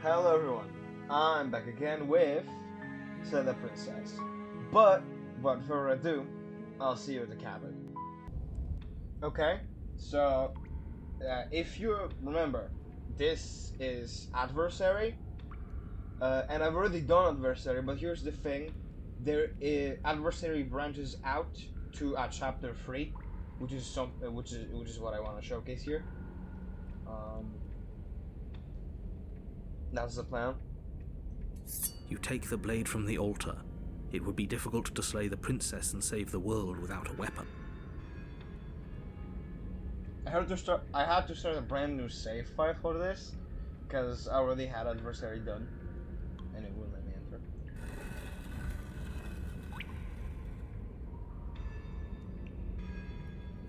Hello everyone, I'm back again with the Princess. But, without further ado, I'll see you at the cabin. Okay, so, if you remember, this is Adversary, and I've already done Adversary, but here's the thing, Adversary branches out to Chapter 3, which is what I want to showcase here. That's the plan. You take the blade from the altar. It would be difficult to slay the princess and save the world without a weapon. I had to start a brand new save file for this, because I already had Adversary done, and it wouldn't let me enter.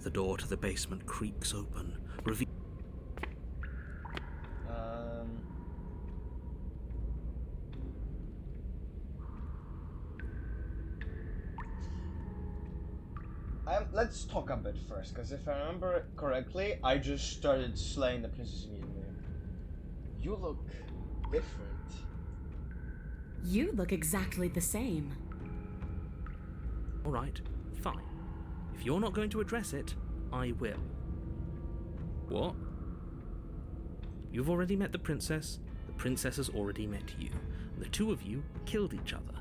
The door to the basement creaks open, Let's talk a bit first, because if I remember correctly, I just started slaying the princess immediately. You look different. You look exactly the same. Alright, fine. If you're not going to address it, I will. What? You've already met the princess has already met you, and the two of you killed each other.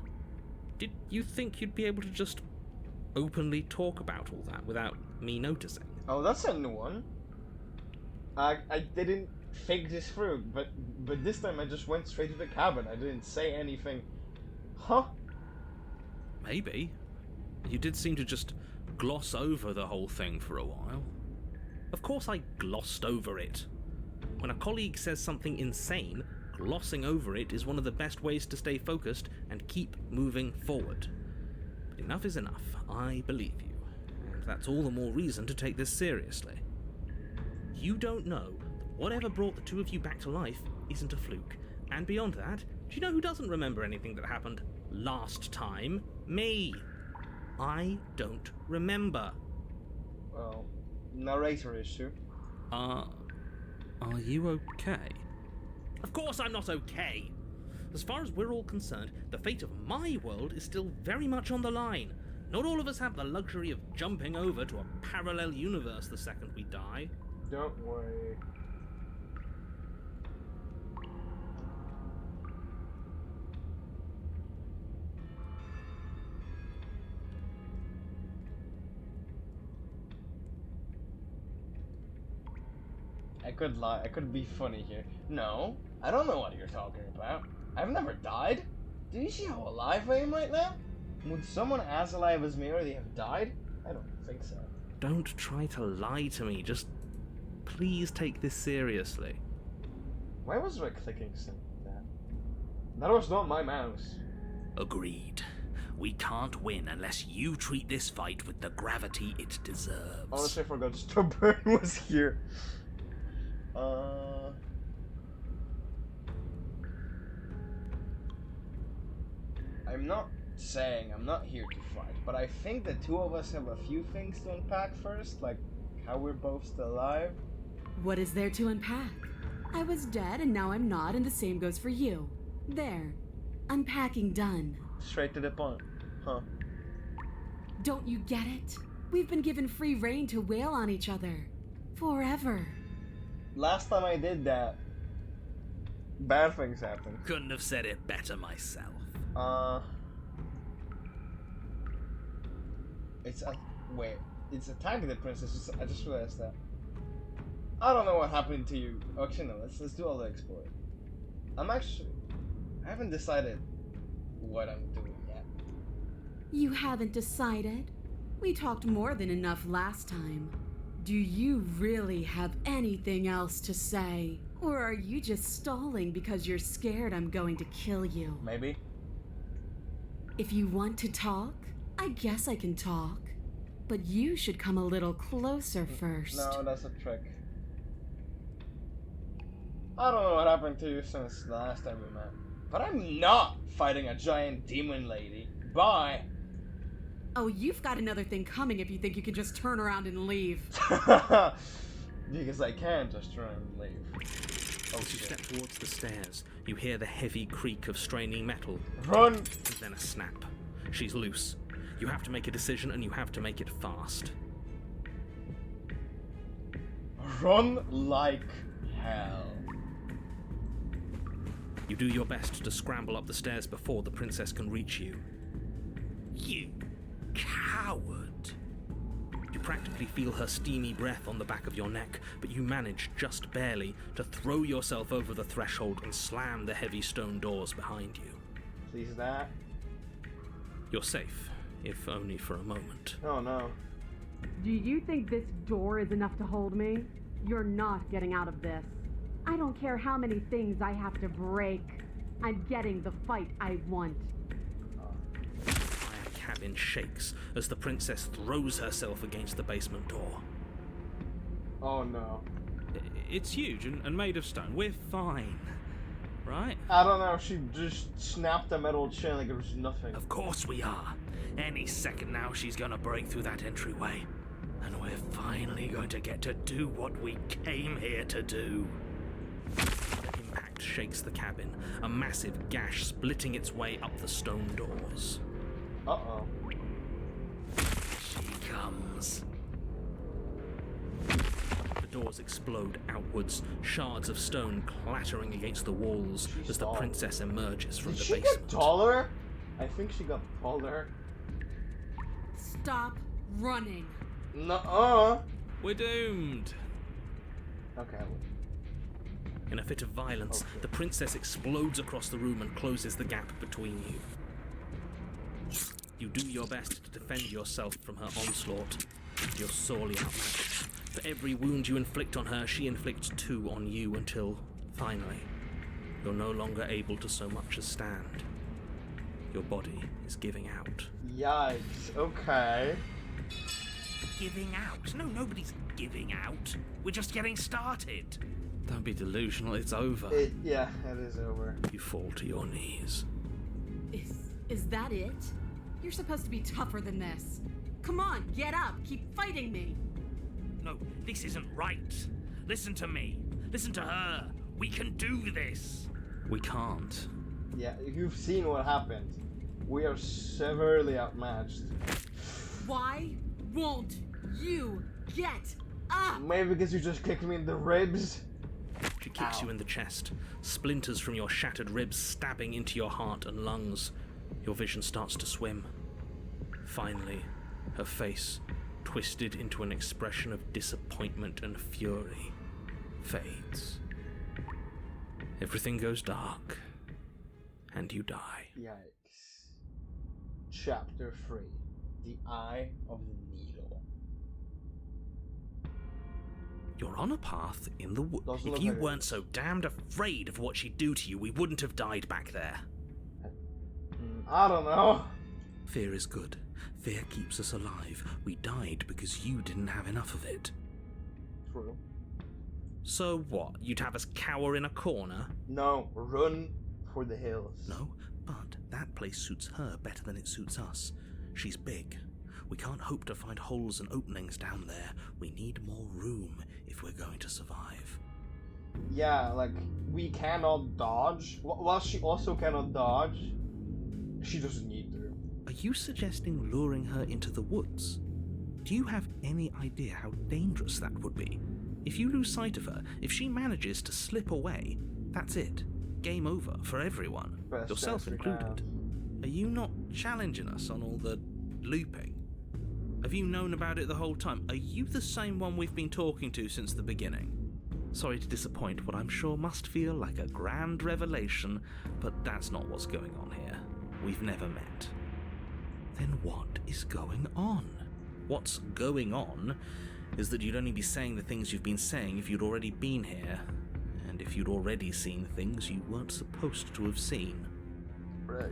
Did you think you'd be able to just openly talk about all that without me noticing? Oh, that's a new one. I didn't think this through, but this time I just went straight to the cabin. I didn't say anything. Huh? Maybe. You did seem to just gloss over the whole thing for a while. Of course I glossed over it. When a colleague says something insane, glossing over it is one of the best ways to stay focused and keep moving forward. But enough is enough. I believe you, and that's all the more reason to take this seriously. You don't know that whatever brought the two of you back to life isn't a fluke, and beyond that, do you know who doesn't remember anything that happened last time? Me! I don't remember. Well, narrator issue. Are you okay? Of course I'm not okay! As far as we're all concerned, the fate of my world is still very much on the line. Not all of us have the luxury of jumping over to a parallel universe the second we die. Don't worry. I could lie. I could be funny here. No, I don't know what you're talking about. I've never died. Do you see how alive I am right now? Would someone as alive as me already have died? I don't think so. Don't try to lie to me. Just please take this seriously. Why was I clicking something like that? That was not my mouse. Agreed. We can't win unless you treat this fight with the gravity it deserves. Honestly, I forgot Stubborn was here. I'm not saying I'm not here to fight, but I think the two of us have a few things to unpack first, like how we're both still alive. What is there to unpack? I was dead and now I'm not, and the same goes for you. There. Unpacking done. Straight to the point, huh? Don't you get it? We've been given free rein to wail on each other. Forever. Last time I did that, bad things happened. Couldn't have said it better myself. It's attacking the princess. I just realized that. I don't know what happened to you. Actually, no. Let's do all the exploring. I haven't decided what I'm doing yet. You haven't decided? We talked more than enough last time. Do you really have anything else to say? Or are you just stalling because you're scared I'm going to kill you? Maybe. If you want to talk, I guess I can talk. But you should come a little closer first. No, that's a trick. I don't know what happened to you since the last time we met. But I'm not fighting a giant demon lady. Bye! Oh, you've got another thing coming if you think you can just turn around and leave. Because I can just turn and leave. Oh, As you shit. step towards the stairs, you hear the heavy creak of straining metal, Run! and then a snap. She's loose. You have to make a decision, and you have to make it fast. Run like hell. You do your best to scramble up the stairs before the princess can reach you. You coward. You practically feel her steamy breath on the back of your neck, but you manage, just barely, to throw yourself over the threshold and slam the heavy stone doors behind you. Please that. You're safe, if only for a moment. Oh no. Do you think this door is enough to hold me? You're not getting out of this. I don't care how many things I have to break. I'm getting the fight I want. The entire cabin shakes as the princess throws herself against the basement door. Oh no. It's huge and made of stone. We're fine, right? I don't know, she just snapped the metal chain like it was nothing. Of course we are. Any second now she's gonna break through that entryway. And we're finally going to get to do what we came here to do. The impact shakes the cabin, a massive gash splitting its way up the stone doors. Uh-oh. She comes. The doors explode outwards, shards of stone clattering against the walls as the tall. princess emerges from Did the she basement. get taller? I think she got taller. Stop running. Nuh-uh. We're doomed! Okay. In a fit of violence, Okay. the princess explodes across the room and closes the gap between you. You do your best to defend yourself from her onslaught. You're sorely outmatched. For every wound you inflict on her, she inflicts 2 on you until, finally, you're no longer able to so much as stand. Your body is giving out. Yikes. Okay. Giving out? No, nobody's giving out. We're just getting started. Don't be delusional, it's over. Yeah, it is over. You fall to your knees. Is that it? You're supposed to be tougher than this. Come on, get up. Keep fighting me. No, this isn't right. Listen to me. Listen to her. We can do this. We can't. Yeah, you've seen what happened. We are severely outmatched. Why won't you get up? Maybe because you just kicked me in the ribs. She kicks Ow. you in the chest, splinters from your shattered ribs stabbing into your heart and lungs. Your vision starts to swim. Finally, her face, twisted into an expression of disappointment and fury, fades. Everything goes dark, and you die. Yikes. Chapter 3. The Eye of the Needle. You're on a path in the woods. Doesn't If look you like it. weren't so damned afraid of what she'd do to you, we wouldn't have died back there. I don't know. Fear is good. Fear keeps us alive. We died because you didn't have enough of it. True. So what? You'd have us cower in a corner? No, run for the hills. No, but that place suits her better than it suits us. She's big. We can't hope to find holes and openings down there. We need more room if we're going to survive. Yeah, like, we cannot dodge. While she also cannot dodge, she doesn't need to. Are you suggesting luring her into the woods? Do you have any idea how dangerous that would be? If you lose sight of her, if she manages to slip away, that's it. Game over for everyone, Best yourself chance we included. Are you not challenging us on all the looping? Have you known about it the whole time? Are you the same one we've been talking to since the beginning? Sorry to disappoint what I'm sure must feel like a grand revelation, but that's not what's going on here. We've never met. Then what is going on? What's going on is that you'd only be saying the things you've been saying if you'd already been here, and if you'd already seen things you weren't supposed to have seen. Right.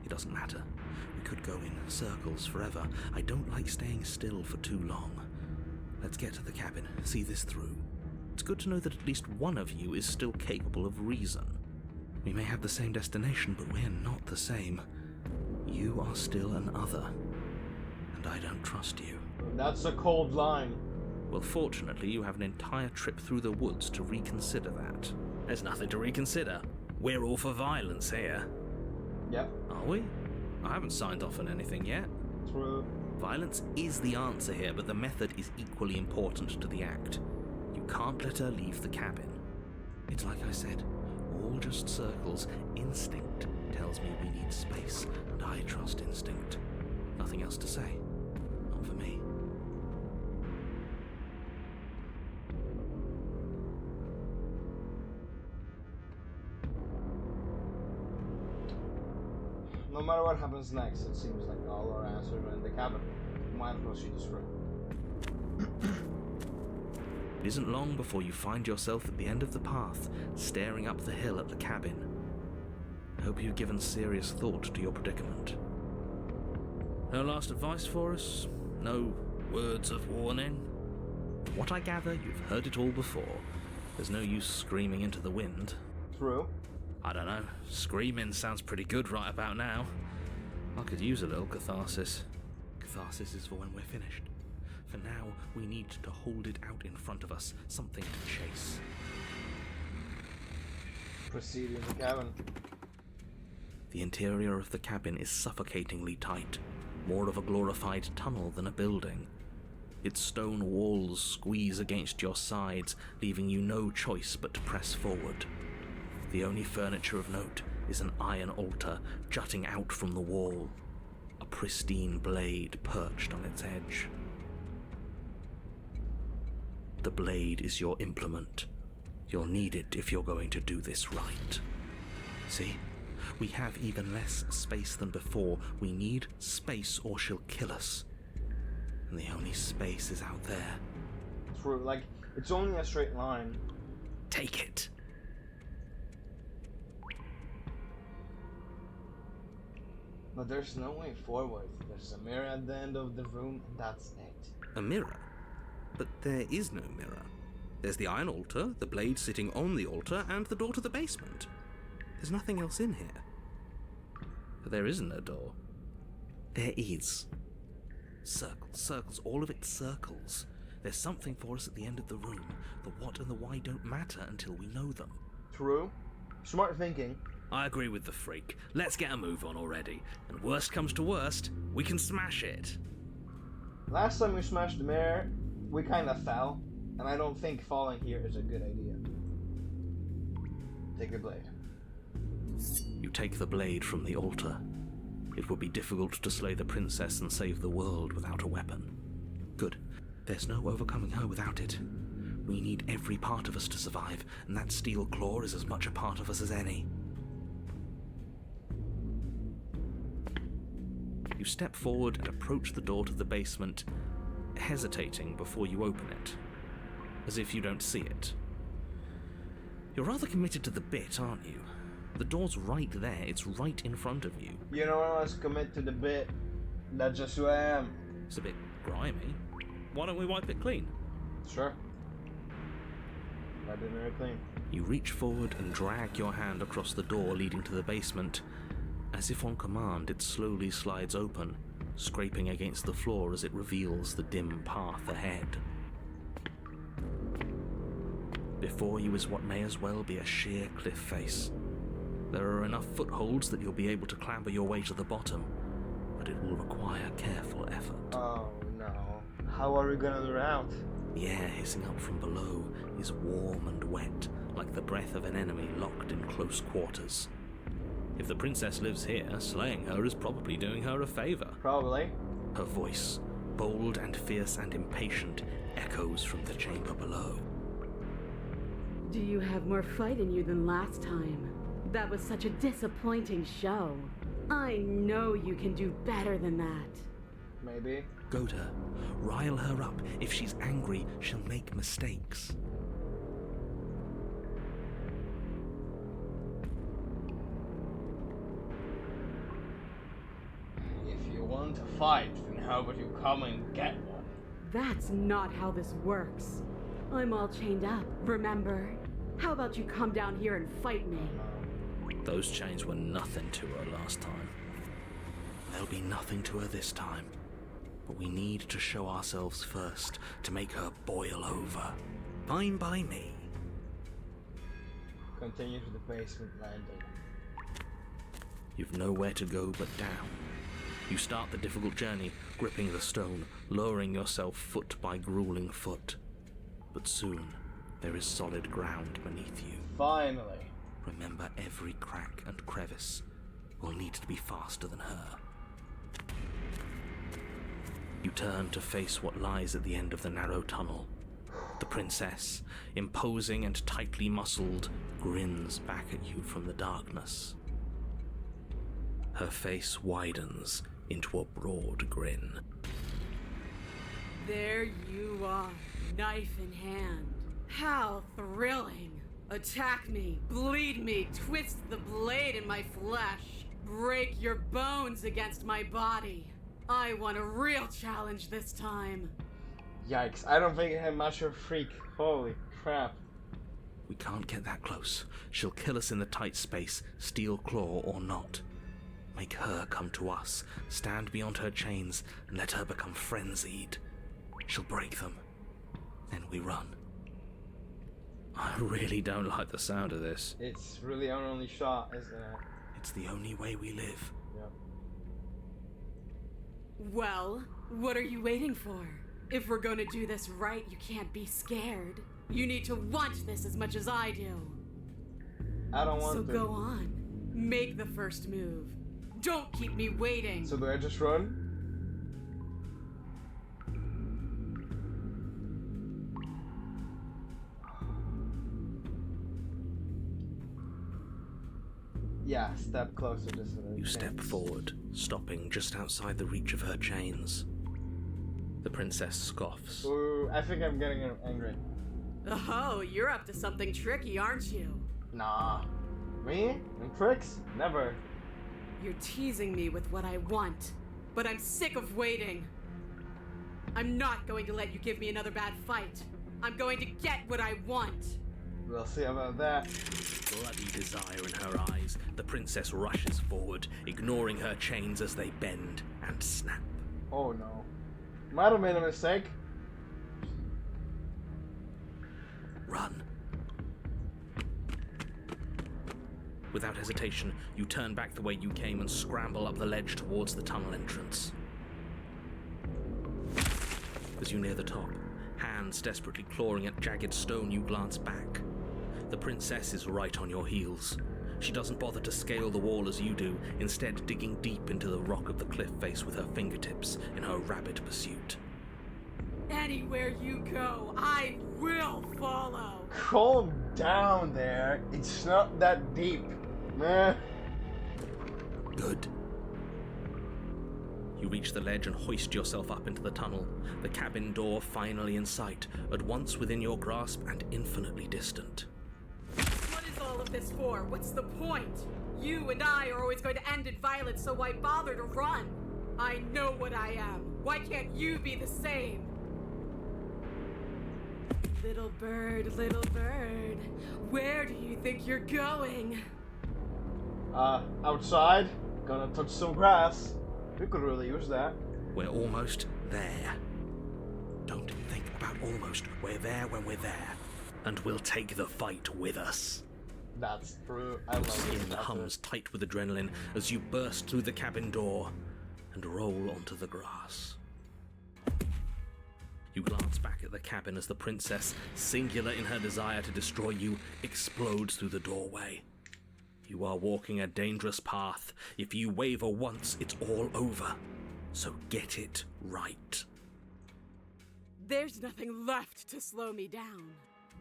It doesn't matter. We could go in circles forever. I don't like staying still for too long. Let's get to the cabin, see this through. It's good to know that at least one of you is still capable of reason. We may have the same destination, but we're not the same. You are still an other, and I don't trust you. That's a cold line. Well, fortunately, you have an entire trip through the woods to reconsider that. There's nothing to reconsider. We're all for violence here. Yep. Are we? I haven't signed off on anything yet. True. Violence is the answer here, but the method is equally important to the act. You can't let her leave the cabin. It's like I said, all just circles. Instinct tells me we need space, and I trust instinct. Nothing else to say. Not for me. No matter what happens next, it seems like all our answers are in the cabin. Might as well shoot this through. It isn't long before you find yourself at the end of the path, staring up the hill at the cabin. I hope you've given serious thought to your predicament. No last advice for us? No words of warning? From what I gather, you've heard it all before. There's no use screaming into the wind. True. I don't know. Screaming sounds pretty good right about now. I could use a little catharsis. Catharsis is for when we're finished. For now, we need to hold it out in front of us. Something to chase. Proceed in the cabin. The interior of the cabin is suffocatingly tight. More of a glorified tunnel than a building. Its stone walls squeeze against your sides, leaving you no choice but to press forward. The only furniture of note is an iron altar jutting out from the wall, a pristine blade perched on its edge. The blade is your implement. You'll need it if you're going to do this right. See? We have even less space than before. We need space or she'll kill us. And the only space is out there. True, like, it's only a straight line. Take it. But there's no way forward. There's a mirror at the end of the room, and that's it. A mirror? But there is no mirror. There's the iron altar, the blade sitting on the altar, and the door to the basement. There's nothing else in here. But there isn't a door. There is. Circles, circles, all of it circles. There's something for us at the end of the room. The what and the why don't matter until we know them. True. Smart thinking. I agree with the freak. Let's get a move on already. And worst comes to worst, we can smash it. Last time we smashed the mirror, we kinda fell. And I don't think falling here is a good idea. Take the blade. You take the blade from the altar. It would be difficult to slay the princess and save the world without a weapon. Good. There's no overcoming her without it. We need every part of us to survive, and that steel claw is as much a part of us as any. You step forward and approach the door to the basement, hesitating before you open it, as if you don't see it. You're rather committed to the bit, aren't you? The door's right there, it's right in front of you. You know what I was commit to the bit? That's just who I am. It's a bit grimy. Why don't we wipe it clean? Sure. I didn't very clean. You reach forward and drag your hand across the door leading to the basement. As if on command, it slowly slides open, scraping against the floor as it reveals the dim path ahead. Before you is what may as well be a sheer cliff face. There are enough footholds that you'll be able to clamber your way to the bottom, but it will require careful effort. Oh no. How are we gonna do out? The air hissing up from below is warm and wet, like the breath of an enemy locked in close quarters. If the princess lives here, slaying her is probably doing her a favor. Probably. Her voice, bold and fierce and impatient, echoes from the chamber below. Do you have more fight in you than last time? That was such a disappointing show. I know you can do better than that. Maybe. Goad her. Rile her up. If she's angry, she'll make mistakes. If you want to fight, then how about you come and get one? That's not how this works. I'm all chained up, remember? How about you come down here and fight me? Those chains were nothing to her last time. They'll be nothing to her this time. But we need to show ourselves first to make her boil over. Fine by me. Continue to the basement landing. You've nowhere to go but down. You start the difficult journey, gripping the stone, lowering yourself foot by grueling foot. But soon, there is solid ground beneath you. Finally. Remember, every crack and crevice will need to be faster than her. You turn to face what lies at the end of the narrow tunnel. The princess, imposing and tightly muscled, grins back at you from the darkness. Her face widens into a broad grin. There you are, knife in hand. How thrilling! Attack me, bleed me, twist the blade in my flesh, break your bones against my body. I want a real challenge this time. Yikes, I don't think I had much of a freak. Holy crap. We can't get that close. She'll kill us in the tight space, steel claw or not. Make her come to us, stand beyond her chains, and let her become frenzied. She'll break them. Then we run. I really don't like the sound of this. It's really our only shot, isn't it? It's the only way we live. Yep. Well, what are you waiting for? If we're gonna do this right, you can't be scared. You need to want this as much as I do. I don't want So to. go on. Make the first move. Don't keep me waiting. So do I just run? Yeah, step closer just so that You step forward, stopping just outside the reach of her chains. The princess scoffs. Ooh, I think I'm getting angry. Oh, you're up to something tricky, aren't you? Nah. Me? And tricks? Never. You're teasing me with what I want, but I'm sick of waiting. I'm not going to let you give me another bad fight. I'm going to get what I want. We'll see about that. Bloody desire in her eyes, the princess rushes forward, ignoring her chains as they bend and snap. Oh no. Might have made a mistake. Run. Without hesitation, you turn back the way you came and scramble up the ledge towards the tunnel entrance. As you near the top, hands desperately clawing at jagged stone, you glance back. The princess is right on your heels. She doesn't bother to scale the wall as you do, instead digging deep into the rock of the cliff face with her fingertips in her rapid pursuit. Anywhere you go, I will follow. Calm down there. It's not that deep. Meh. Good. You reach the ledge and hoist yourself up into the tunnel, the cabin door finally in sight, at once within your grasp and infinitely distant. What is all of this for? What's the point? You and I are always going to end in violence, so why bother to run? I know what I am. Why can't you be the same? Little bird, where do you think you're going? Outside. Gonna touch some grass. We could really use that. We're almost there. Don't think about almost. We're there when we're there. And we'll take the fight with us. That's true. I love Skin this. hums tight with adrenaline as you burst through the cabin door and roll onto the grass. You glance back at the cabin as the princess, singular in her desire to destroy you, explodes through the doorway. You are walking a dangerous path. If you waver once, it's all over. So get it right. There's nothing left to slow me down.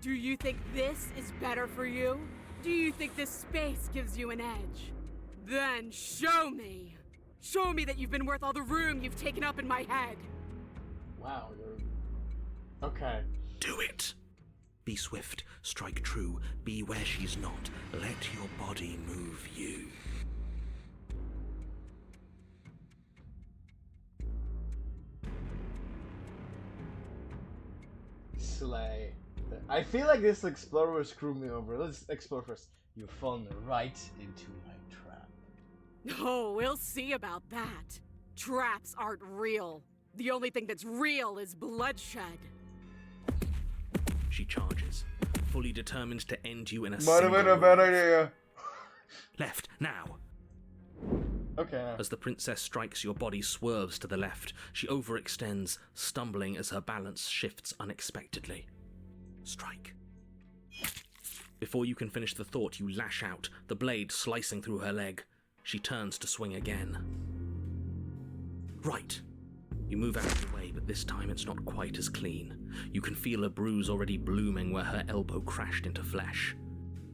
Do you think this is better for you? Do you think this space gives you an edge? Then show me! Show me that you've been worth all the room you've taken up in my head! Wow, you're... Okay. Do it! Be swift, strike true, be where she's not. Let your body move you. Slay. I feel like this explorer will screw me over. Let's explore first. You've fallen right into my trap. Oh, we'll see about that. Traps aren't real. The only thing that's real is bloodshed. She charges, fully determined to end you in a Might single have been a bad move. idea. Left, now. Okay. As the princess strikes, your body swerves to the left. She overextends, stumbling as her balance shifts unexpectedly. Strike. Before you can finish the thought, you lash out, the blade slicing through her leg. She turns to swing again. Right. You move out of the way, but this time it's not quite as clean. You can feel a bruise already blooming where her elbow crashed into flesh.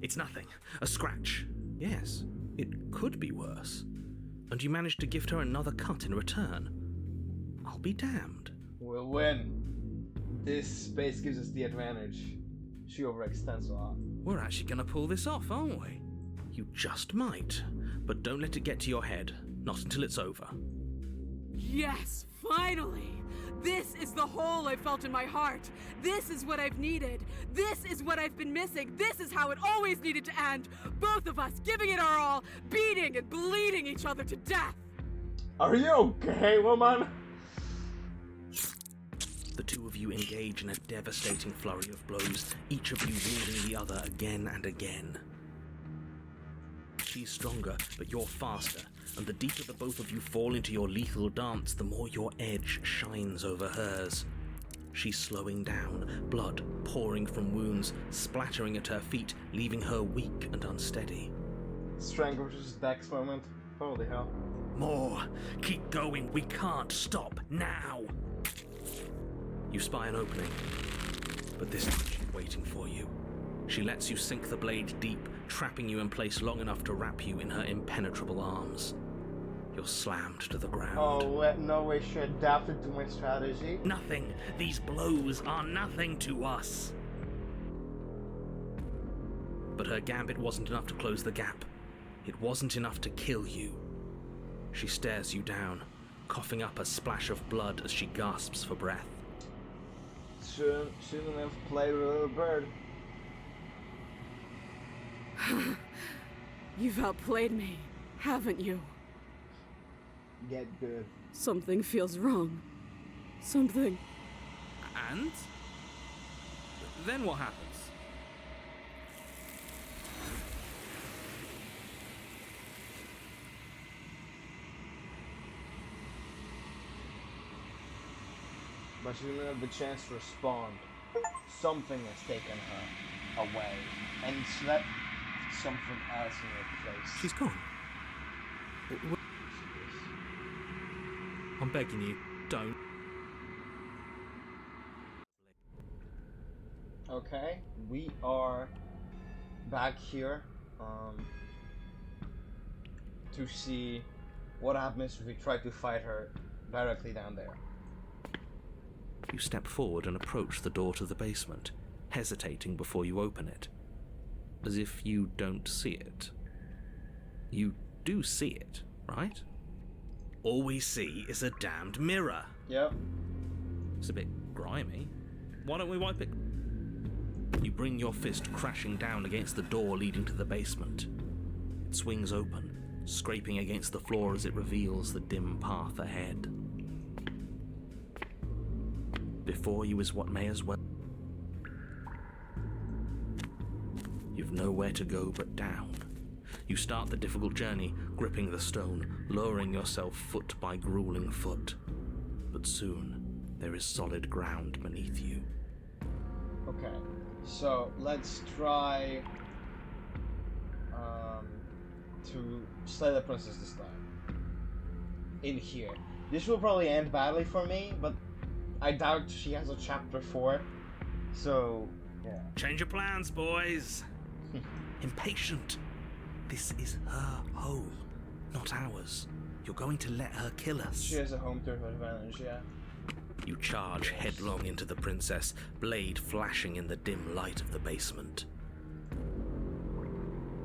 It's nothing. A scratch. Yes, it could be worse. And you manage to gift her another cut in return. I'll be damned. We'll win. This space gives us the advantage. She overextends a lot. We're actually gonna pull this off, aren't we? You just might. But don't let it get to your head. Not until it's over. Yes, finally! This is the hole I felt in my heart. This is what I've needed. This is what I've been missing. This is how it always needed to end. Both of us giving it our all, beating and bleeding each other to death. Are you okay, woman? The two of you engage in a devastating flurry of blows, each of you wounding the other again and again. She's stronger, but you're faster, and the deeper the both of you fall into your lethal dance, the more your edge shines over hers. She's slowing down, blood pouring from wounds, splattering at her feet, leaving her weak and unsteady. Strength versus Dex moment. Holy hell. More. Keep going. We can't stop now. You spy an opening, but this time she's waiting for you. She lets you sink the blade deep, trapping you in place long enough to wrap you in her impenetrable arms. You're slammed to the ground. Oh, no way she adapted to my strategy. Nothing. These blows are nothing to us. But her gambit wasn't enough to close the gap. It wasn't enough to kill you. She stares you down, coughing up a splash of blood as she gasps for breath. Shouldn't have played with a little bird. You've outplayed me, haven't you? Get good. Something feels wrong. Something. And? Then what happens? But she didn't have the chance to respond. Something has taken her away and slept something else in her place. She's gone. I'm begging you, don't. Okay, we are back here to see what happens if we try to fight her directly down there. You step forward and approach the door to the basement, hesitating before you open it. As if you don't see it. You do see it, right? All we see is a damned mirror. Yep. It's a bit grimy. Why don't we wipe it? You bring your fist crashing down against the door leading to the basement. It swings open, scraping against the floor as it reveals the dim path ahead. Before you is what may as well. You've nowhere to go but down. You start the difficult journey, gripping the stone, lowering yourself foot by grueling foot. But soon, there is solid ground beneath you. Okay, so let's try to slay the princess this time. In here. This will probably end badly for me, but I doubt she has a chapter 4. So, yeah. Change your plans, boys. Impatient. This is her home, not ours. You're going to let her kill us. She has a home turf advantage, yeah. You charge headlong into the princess, blade flashing in the dim light of the basement.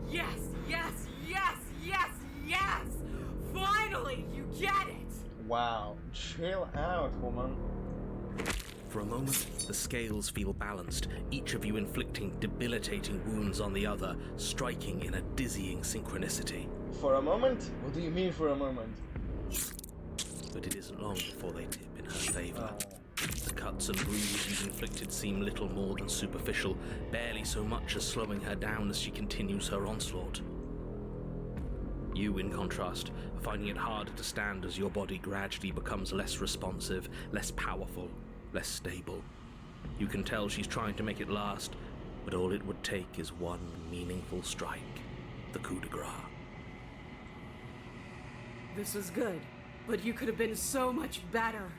Yes, yes, yes, yes, yes! Finally, you get it! Wow. Chill out, woman. For a moment, the scales feel balanced, each of you inflicting debilitating wounds on the other, striking in a dizzying synchronicity. For a moment? What do you mean for a moment? but it isn't long before they tip in her favour. The cuts and bruises you've inflicted seem little more than superficial, barely so much as slowing her down as she continues her onslaught. You, in contrast, are finding it harder to stand as your body gradually becomes less responsive, less powerful, less stable. You can tell she's trying to make it last, but all it would take is one meaningful strike, the coup de grace. This was good, but you could have been so much better.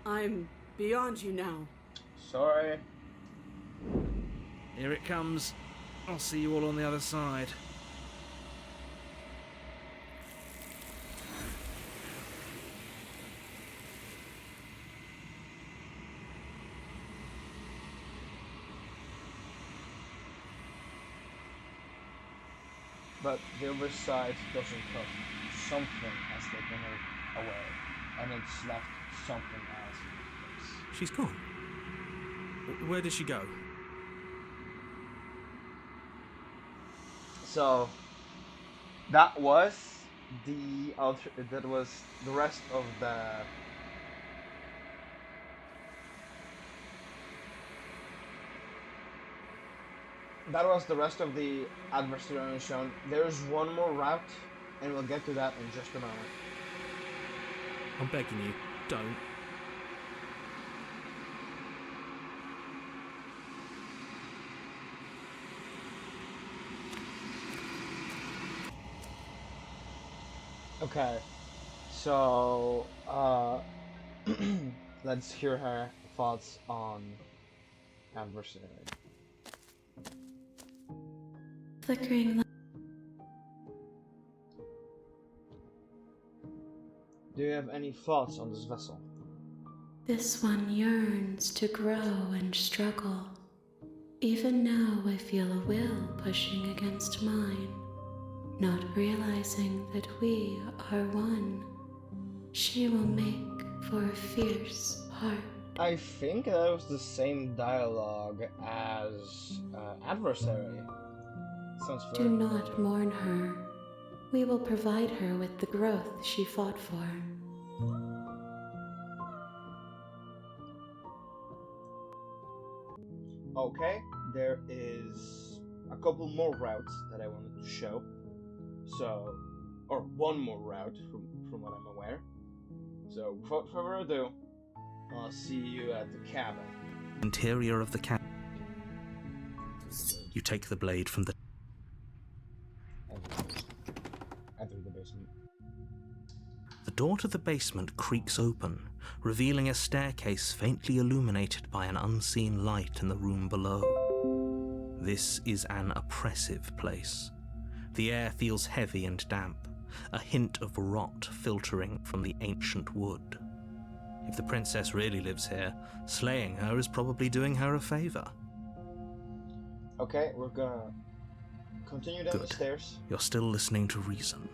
I'm beyond you now. Sorry. Here it comes. I'll see you all on the other side. But the other side doesn't cut. Something has taken her away, and it's left something else in place. She's gone. Where did she go? So that was the rest of the adversarial shown. There's one more route, and we'll get to that in just a moment. I'm begging you, don't. Okay, so let's hear her thoughts on adversary. Flickering light. Do you have any thoughts on this vessel? This one yearns to grow and struggle. Even now I feel a will pushing against mine, not realizing that we are one. She will make for a fierce heart. I think that was the same dialogue as adversary. Sounds Do very not familiar. mourn her. We will provide her with the growth she fought for. Okay, there is a couple more routes that I wanted to show. So, or one more route from what I'm aware. So, without further ado, I'll see you at the cabin. Interior of the cabin. You take the blade from the... Enter the basement. The door to the basement creaks open, revealing a staircase faintly illuminated by an unseen light in the room below. This is an oppressive place. The air feels heavy and damp, a hint of rot filtering from the ancient wood. If the princess really lives here, slaying her is probably doing her a favor. Okay, we're gonna continue down the Good. stairs. You're still listening to reason.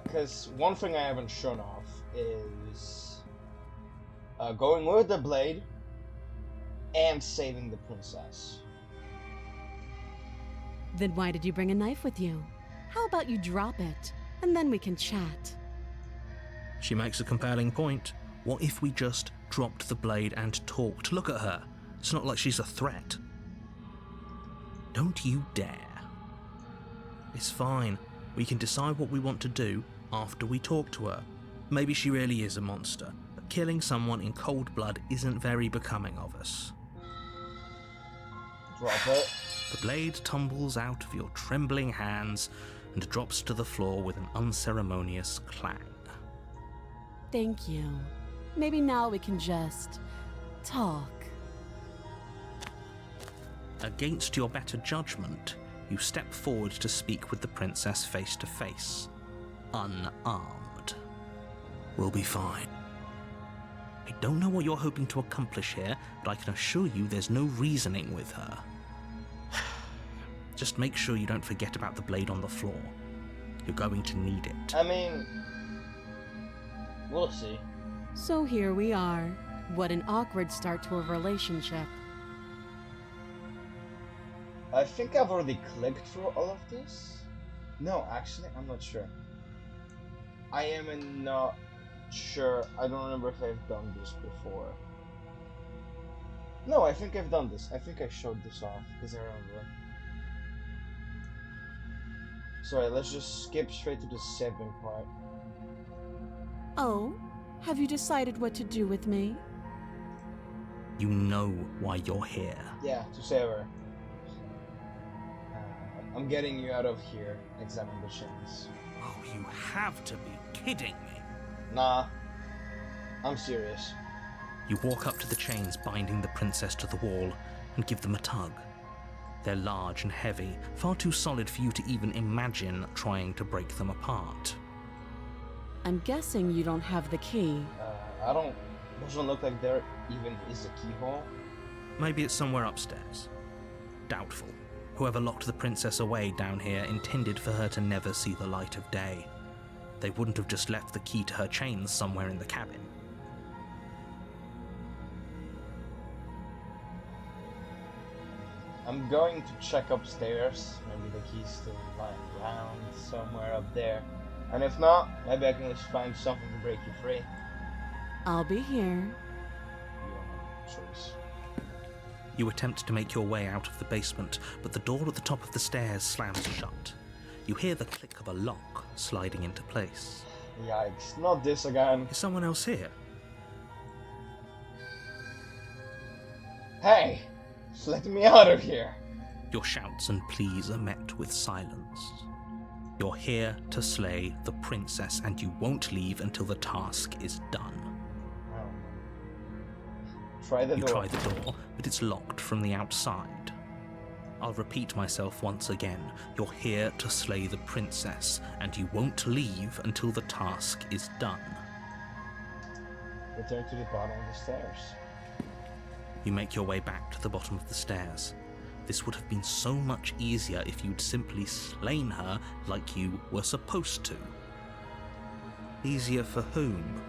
Because one thing I haven't shown off is going with the blade and saving the princess. Then why did you bring a knife with you? How about you drop it, and then we can chat? She makes a compelling point. What if we just dropped the blade and talked? Look at her. It's not like she's a threat. Don't you dare. It's fine. We can decide what we want to do after we talk to her. Maybe she really is a monster, but killing someone in cold blood isn't very becoming of us. Drop it. The blade tumbles out of your trembling hands and drops to the floor with an unceremonious clang. Thank you. Maybe now we can just talk. Against your better judgment, you step forward to speak with the princess face to face, unarmed. We'll be fine. I don't know what you're hoping to accomplish here, but I can assure you there's no reasoning with her. Just make sure you don't forget about the blade on the floor. You're going to need it. I mean, we'll see. So here we are. What an awkward start to a relationship. I think I've already clicked through all of this. No, actually, I'm not sure. I am in sure. I don't remember if I've done this before. No, I think I've done this. I think I showed this off, because I remember. Sorry, let's just skip straight to the saving part. Oh, have you decided what to do with me? You know why you're here. Yeah, to save her. I'm getting you out of here. Examine the chains. Oh, you have to be kidding me. Nah, I'm serious. You walk up to the chains binding the princess to the wall and give them a tug. They're large and heavy, far too solid for you to even imagine trying to break them apart. I'm guessing you don't have the key. Doesn't look like there even is a keyhole. Maybe it's somewhere upstairs. Doubtful. Whoever locked the princess away down here intended for her to never see the light of day. They wouldn't have just left the key to her chains somewhere in the cabin. I'm going to check upstairs. Maybe the key's still lying around somewhere up there. And if not, maybe I can just find something to break you free. I'll be here. You don't have a choice. You attempt to make your way out of the basement, but the door at the top of the stairs slams shut. You hear the click of a lock sliding into place. Yikes, not this again. Is someone else here? Hey! Just let me out of here! Your shouts and pleas are met with silence. You're here to slay the princess, and you won't leave until the task is done. Try the door. You try the door, but it's locked from the outside. I'll repeat myself once again. You're here to slay the princess, and you won't leave until the task is done. Return to the bottom of the stairs. You make your way back to the bottom of the stairs. This would have been so much easier if you'd simply slain her like you were supposed to. Easier for whom?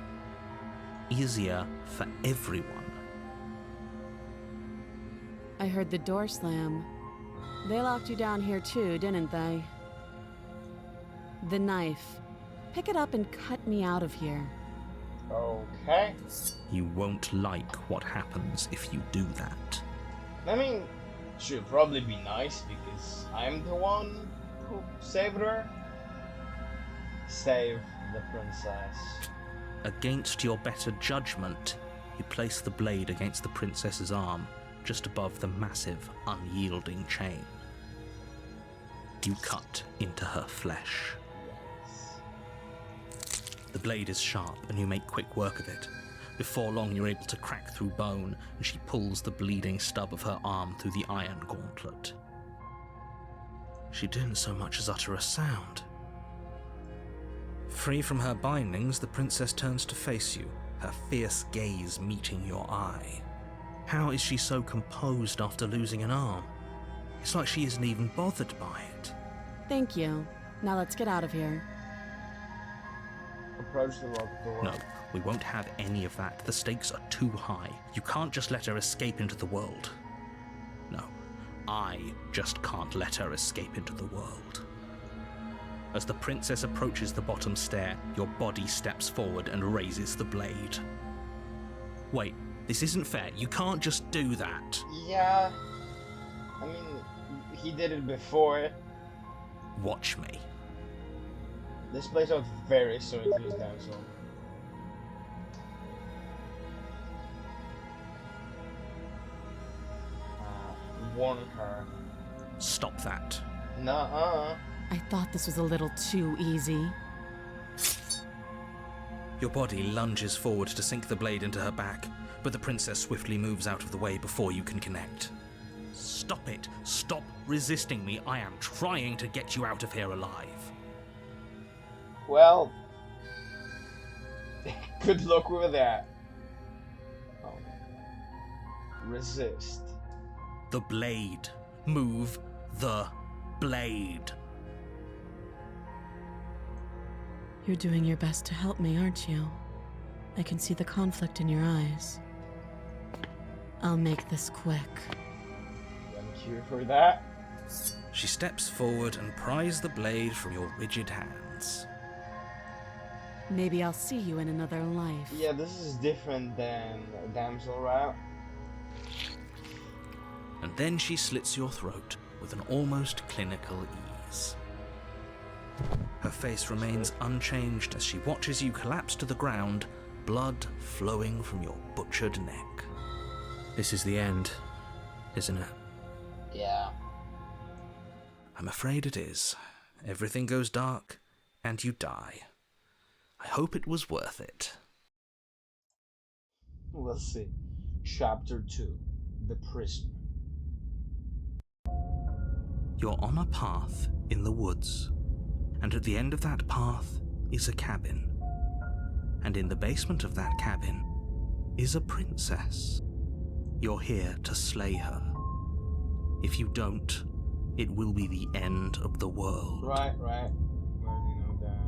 Easier for everyone. I heard the door slam. They locked you down here too, didn't they? The knife. Pick it up and cut me out of here. Okay. You won't like what happens if you do that. I mean, should probably be nice because I'm the one who saved her. Save the princess. Against your better judgment, you place the blade against the princess's arm, just above the massive, unyielding chain. You cut into her flesh. The blade is sharp, and you make quick work of it. Before long, you're able to crack through bone, and she pulls the bleeding stub of her arm through the iron gauntlet. She didn't so much as utter a sound. Free from her bindings, the princess turns to face you, her fierce gaze meeting your eye. How is she so composed after losing an arm? It's like she isn't even bothered by it. Thank you. Now let's get out of here. Approach the locked door. No, we won't have any of that. The stakes are too high. You can't just let her escape into the world. No, I just can't let her escape into the world. As the princess approaches the bottom stair, your body steps forward and raises the blade. Wait, this isn't fair. You can't just do that. Yeah. I mean, he did it before. Watch me. This plays out very soon to this damsel. Warn her. Stop that. Nuh-uh. I thought this was a little too easy. Your body lunges forward to sink the blade into her back, but the princess swiftly moves out of the way before you can connect. Stop it. Stop resisting me. I am trying to get you out of here alive. Well, good luck with that. Oh. Resist. The blade. Move the blade. You're doing your best to help me, aren't you? I can see the conflict in your eyes. I'll make this quick. Thank you for that. She steps forward and pries the blade from your rigid hands. Maybe I'll see you in another life. Yeah, this is different than Damsel Route. And then she slits your throat with an almost clinical ease. Her face remains unchanged as she watches you collapse to the ground, blood flowing from your butchered neck. This is the end, isn't it? Yeah. I'm afraid it is. Everything goes dark, and you die. I hope it was worth it. We'll see. Chapter 2. The Prisoner. You're on a path in the woods, and at the end of that path is a cabin. And in the basement of that cabin is a princess. You're here to slay her. If you don't, it will be the end of the world. Right. Where do you know that?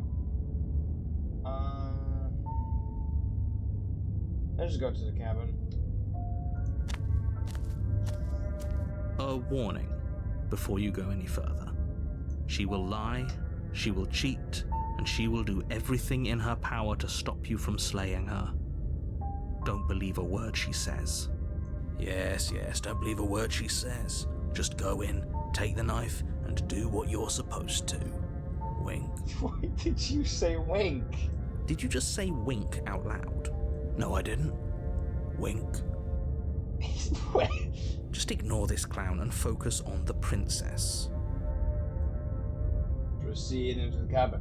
Let's just go to the cabin. A warning before you go any further. She will lie, she will cheat, and she will do everything in her power to stop you from slaying her. Don't believe a word she says. Yes, don't believe a word she says. Just go in, take the knife, and do what you're supposed to. Wink. Why did you say wink? Did you just say wink out loud? No, I didn't. Wink. Just ignore this clown and focus on the princess. Proceed into the cabin.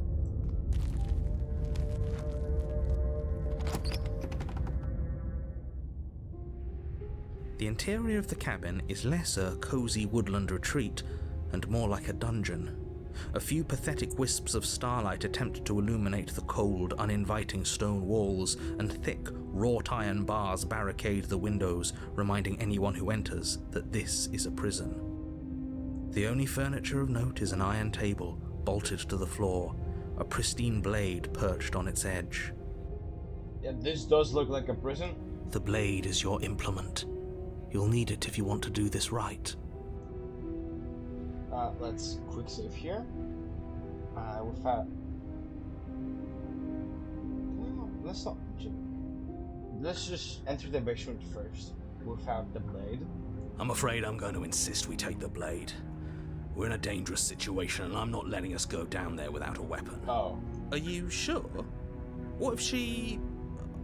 The interior of the cabin is less a cozy woodland retreat and more like a dungeon. A few pathetic wisps of starlight attempt to illuminate the cold, uninviting stone walls, and thick, wrought iron bars barricade the windows, reminding anyone who enters that this is a prison. The only furniture of note is an iron table, bolted to the floor, a pristine blade perched on its edge. Yeah, this does look like a prison. The blade is your implement. You'll need it if you want to do this right. Let's quick save here. Without... No, let's not... Let's just enter the basement first, without the blade. I'm afraid I'm going to insist we take the blade. We're in a dangerous situation and I'm not letting us go down there without a weapon. Oh. Are you sure? What if she...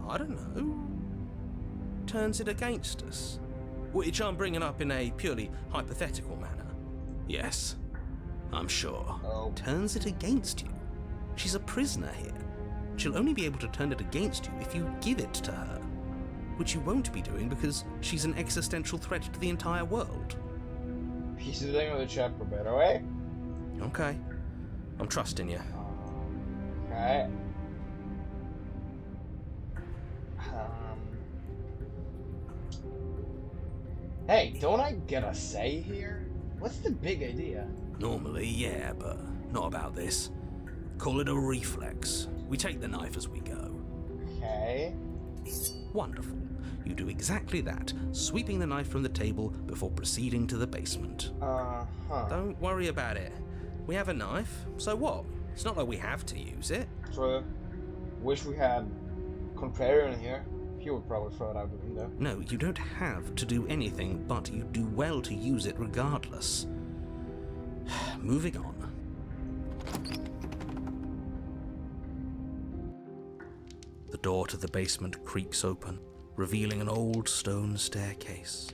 I don't know... turns it against us? Which I'm bringing up in a purely hypothetical manner. Yes, I'm sure. Oh. Turns it against you. She's a prisoner here. She'll only be able to turn it against you if you give it to her. Which you won't be doing because she's an existential threat to the entire world. He's the name of the chapter, by the way. Okay. I'm trusting you. Okay. Hey, don't I get a say here? What's the big idea? Normally, yeah, but not about this. Call it a reflex. We take the knife as we go. Okay. Wonderful. You do exactly that, sweeping the knife from the table before proceeding to the basement. Don't worry about it. We have a knife, so what? It's not like we have to use it. True. Wish we had Contrarian here. He would probably throw it out the window. No, you don't have to do anything, but you do well to use it regardless. Moving on. The door to the basement creaks open, revealing an old stone staircase.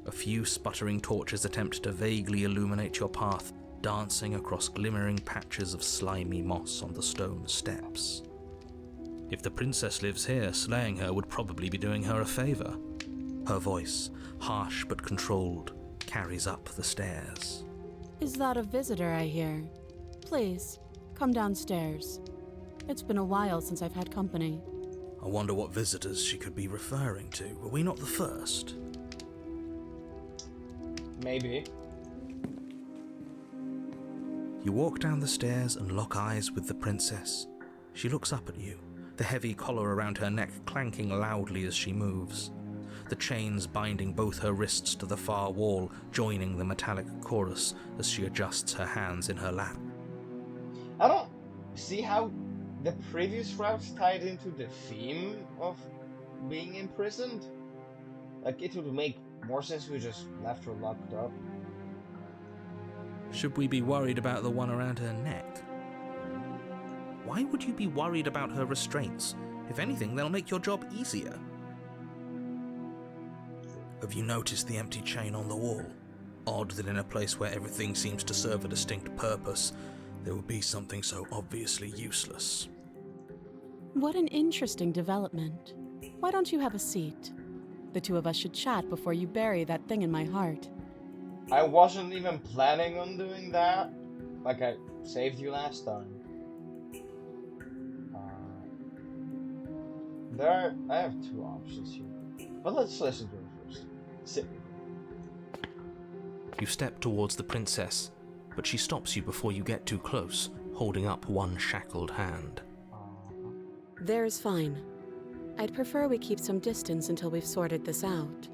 A few sputtering torches attempt to vaguely illuminate your path, dancing across glimmering patches of slimy moss on the stone steps. If the princess lives here, slaying her would probably be doing her a favor. Her voice, harsh but controlled, carries up the stairs. Is that a visitor I hear? Please, come downstairs. It's been a while since I've had company. I wonder what visitors she could be referring to. Were we not the first? Maybe. You walk down the stairs and lock eyes with the princess. She looks up at you, the heavy collar around her neck clanking loudly as she moves. The chains binding both her wrists to the far wall, joining the metallic chorus as she adjusts her hands in her lap. I don't see how the previous routes tied into the theme of being imprisoned? Like, it would make more sense if we just left her locked up. Should we be worried about the one around her neck? Why would you be worried about her restraints? If anything, they'll make your job easier. Have you noticed the empty chain on the wall? Odd that in a place where everything seems to serve a distinct purpose, there would be something so obviously useless. What an interesting development. Why don't you have a seat? The two of us should chat before you bury that thing in my heart. I wasn't even planning on doing that. Like, I saved you last time. I have two options here. But let's listen to her first. Sit. You step towards the princess, but she stops you before you get too close, holding up one shackled hand. There's fine. I'd prefer we keep some distance until we've sorted this out.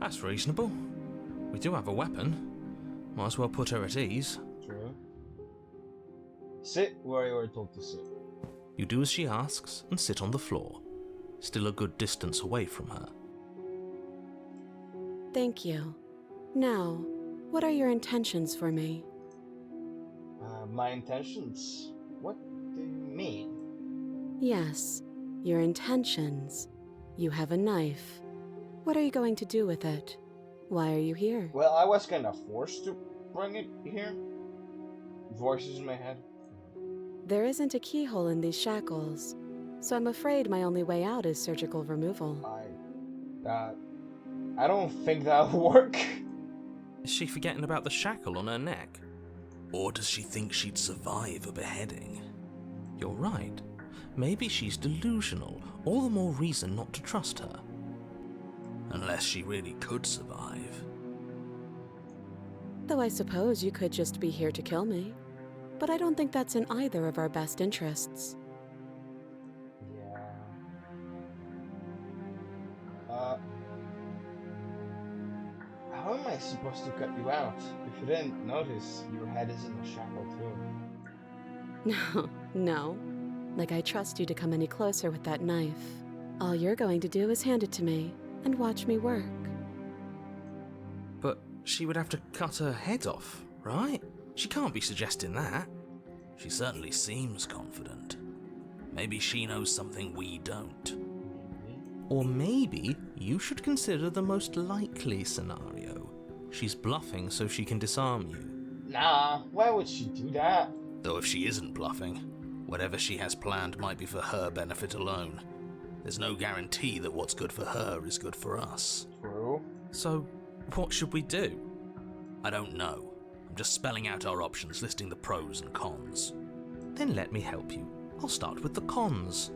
That's reasonable. We do have a weapon. Might as well put her at ease. True. Sit where you were told to sit. You do as she asks and sit on the floor, still a good distance away from her. Thank you. Now, what are your intentions for me? My intentions? What do you mean? Yes, your intentions. You have a knife. What are you going to do with it? Why are you here? Well, I was kind of forced to bring it here. Voices in my head. There isn't a keyhole in these shackles, so I'm afraid my only way out is surgical removal. I don't think that'll work. Is she forgetting about the shackle on her neck? Or does she think she'd survive a beheading? You're right. Maybe she's delusional, all the more reason not to trust her. Unless she really could survive. Though I suppose you could just be here to kill me. But I don't think that's in either of our best interests. Yeah. How am I supposed to cut you out? If you didn't notice, your head is in the shackle too. No. Like I trust you to come any closer with that knife. All you're going to do is hand it to me and watch me work. But she would have to cut her head off, right? She can't be suggesting that. She certainly seems confident. Maybe she knows something we don't. Or maybe you should consider the most likely scenario. She's bluffing so she can disarm you. Nah, why would she do that? Though if she isn't bluffing, whatever she has planned might be for her benefit alone. There's no guarantee that what's good for her is good for us. True. So, what should we do? I don't know. I'm just spelling out our options, listing the pros and cons. Then let me help you. I'll start with the cons.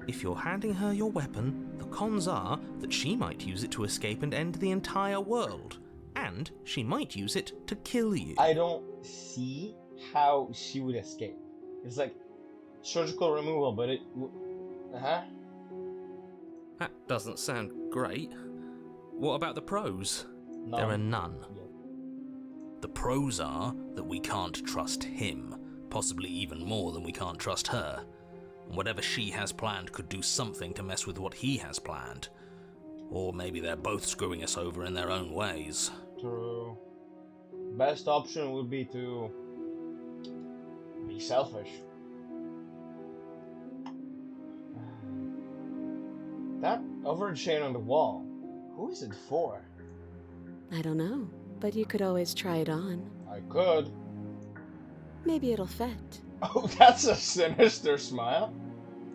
If you're handing her your weapon, the cons are that she might use it to escape and end the entire world. And she might use it to kill you. I don't see how she would escape. It's like surgical removal, but it... That doesn't sound great. What about the pros? No. There are none. Yeah. The pros are that we can't trust him, possibly even more than we can't trust her. And whatever she has planned could do something to mess with what he has planned. Or maybe they're both screwing us over in their own ways. True. Best option would be to be selfish. That overhead chain on the wall, who is it for? I don't know, but you could always try it on. I could. Maybe it'll fit. Oh, that's a sinister smile.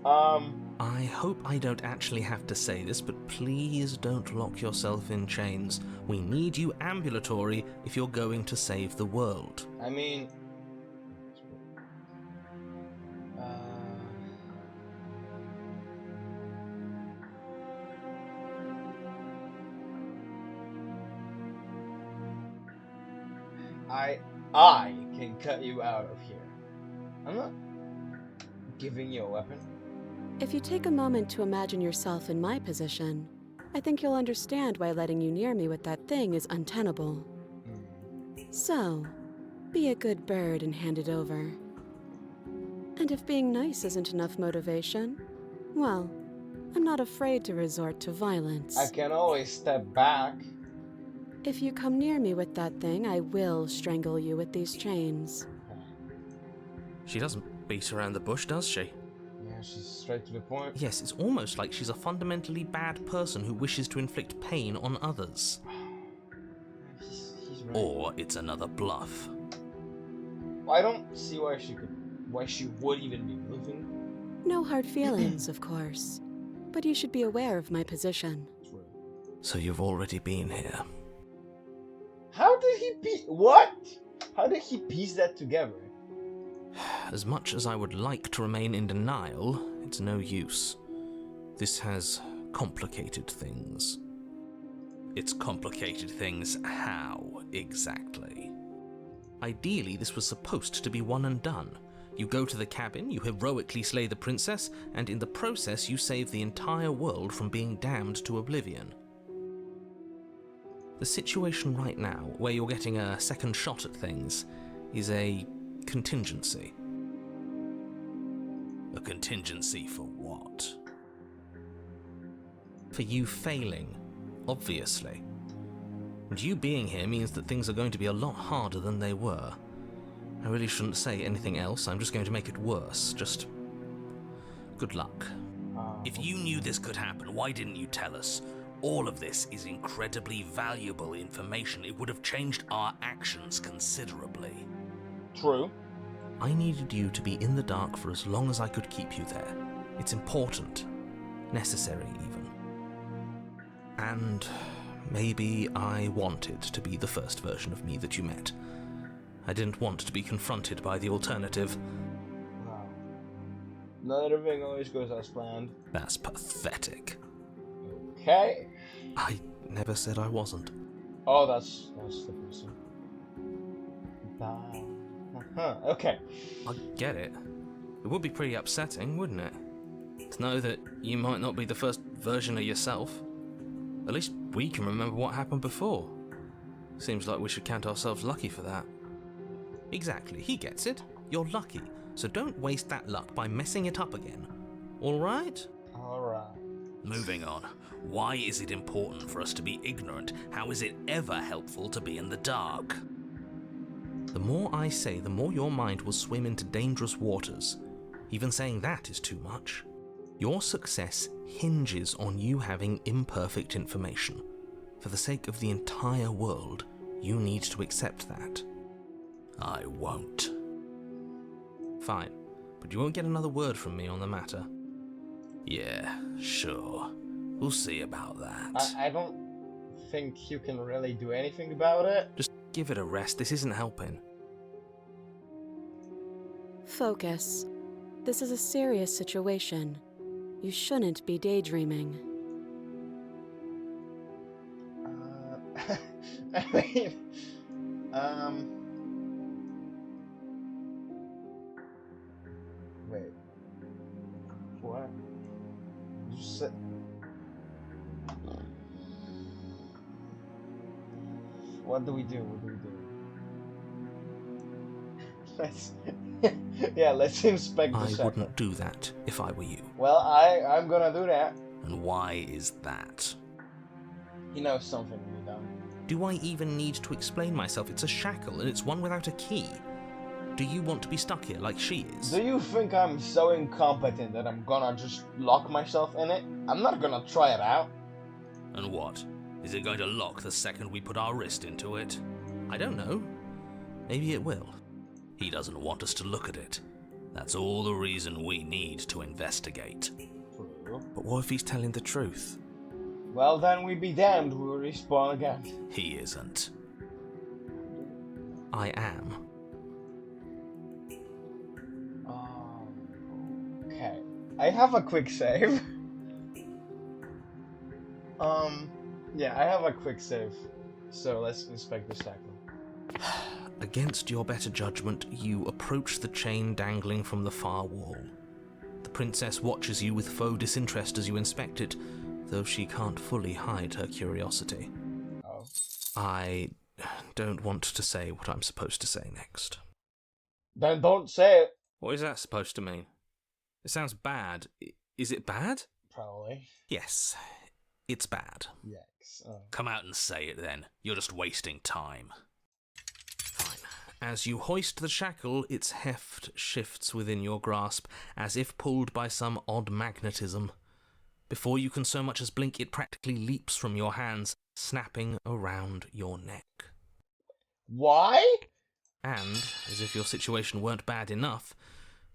I hope I don't actually have to say this, but please don't lock yourself in chains. We need you ambulatory if you're going to save the world. I mean... I can cut you out of here. I'm not giving you a weapon. If you take a moment to imagine yourself in my position, I think you'll understand why letting you near me with that thing is untenable. So, be a good bird and hand it over. And if being nice isn't enough motivation, well, I'm not afraid to resort to violence. I can always step back. If you come near me with that thing, I will strangle you with these chains. She doesn't beat around the bush, does she? Yeah, she's straight to the point. Yes, it's almost like she's a fundamentally bad person who wishes to inflict pain on others. He's right. Or it's another bluff. I don't see why she would even be moving. No hard feelings, of course. But you should be aware of my position. True. So you've already been here. How did he what? How did he piece that together? As much as I would like to remain in denial, it's no use. This has complicated things. It's complicated things how, exactly? Ideally, this was supposed to be one and done. You go to the cabin, you heroically slay the princess, and in the process you save the entire world from being damned to oblivion. The situation right now, where you're getting a second shot at things, is a contingency. A contingency for what? For you failing, obviously. And you being here means that things are going to be a lot harder than they were. I really shouldn't say anything else, I'm just going to make it worse. Just good luck. If you knew this could happen, why didn't you tell us? All of this is incredibly valuable information. It would have changed our actions considerably. True. I needed you to be in the dark for as long as I could keep you there. It's important. Necessary, even. And maybe I wanted to be the first version of me that you met. I didn't want to be confronted by the alternative. Wow. Not everything always goes as planned. That's pathetic. Okay. I never said I wasn't. Oh, that's the person. Bye. Okay. I get it. It would be pretty upsetting, wouldn't it? To know that you might not be the first version of yourself. At least we can remember what happened before. Seems like we should count ourselves lucky for that. Exactly, he gets it. You're lucky, so don't waste that luck by messing it up again. Alright? Alright. Moving on. Why is it important for us to be ignorant? How is it ever helpful to be in the dark? The more I say, the more your mind will swim into dangerous waters. Even saying that is too much. Your success hinges on you having imperfect information. For the sake of the entire world, you need to accept that. I won't. Fine, but you won't get another word from me on the matter. Yeah, sure. We'll see about that. I don't think you can really do anything about it. Just give it a rest, this isn't helping. Focus. This is a serious situation. You shouldn't be daydreaming. I mean, wait. What? You said. What do we do? Let's. Yeah, let's inspect the I sector. wouldn't do that if I were you. Well, I'm gonna do that. And why is that? He knows something we don't. Do I even need to explain myself? It's a shackle and it's one without a key. Do you want to be stuck here like she is? Do you think I'm so incompetent that I'm gonna just lock myself in it? I'm not gonna try it out. And what? Is it going to lock the second we put our wrist into it? I don't know. Maybe it will. He doesn't want us to look at it. That's all the reason we need to investigate. True. But what if he's telling the truth? Well, then we be damned, we'll respawn again. He isn't. I am. Okay. I have a quick save. Yeah, I have a quick save. So let's inspect the shackle. Against your better judgment, you approach the chain dangling from the far wall. The princess watches you with faux disinterest as you inspect it, though she can't fully hide her curiosity. Oh. I don't want to say what I'm supposed to say next. Then don't say it. What is that supposed to mean? It sounds bad. Is it bad? Probably. Yes, it's bad. Yikes. Oh. Come out and say it then. You're just wasting time. Fine. As you hoist the shackle, its heft shifts within your grasp, as if pulled by some odd magnetism. Before you can so much as blink, it practically leaps from your hands, snapping around your neck. Why? And, as if your situation weren't bad enough,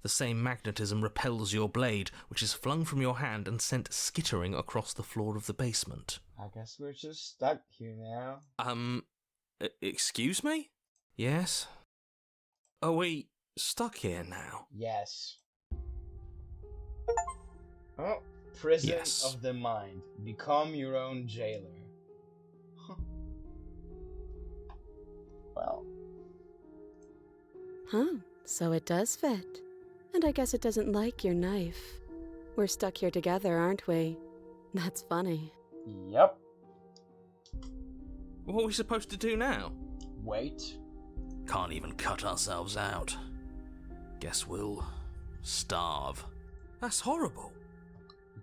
the same magnetism repels your blade, which is flung from your hand and sent skittering across the floor of the basement. I guess we're just stuck here now. Excuse me? Yes? Are we stuck here now? Yes. Oh, prison Yes. of the mind. Become your own jailer. Huh. Well. Huh, so it does fit. And I guess it doesn't like your knife. We're stuck here together, aren't we? That's funny. Yep. What are we supposed to do now? Wait. Can't even cut ourselves out. Guess we'll starve. That's horrible.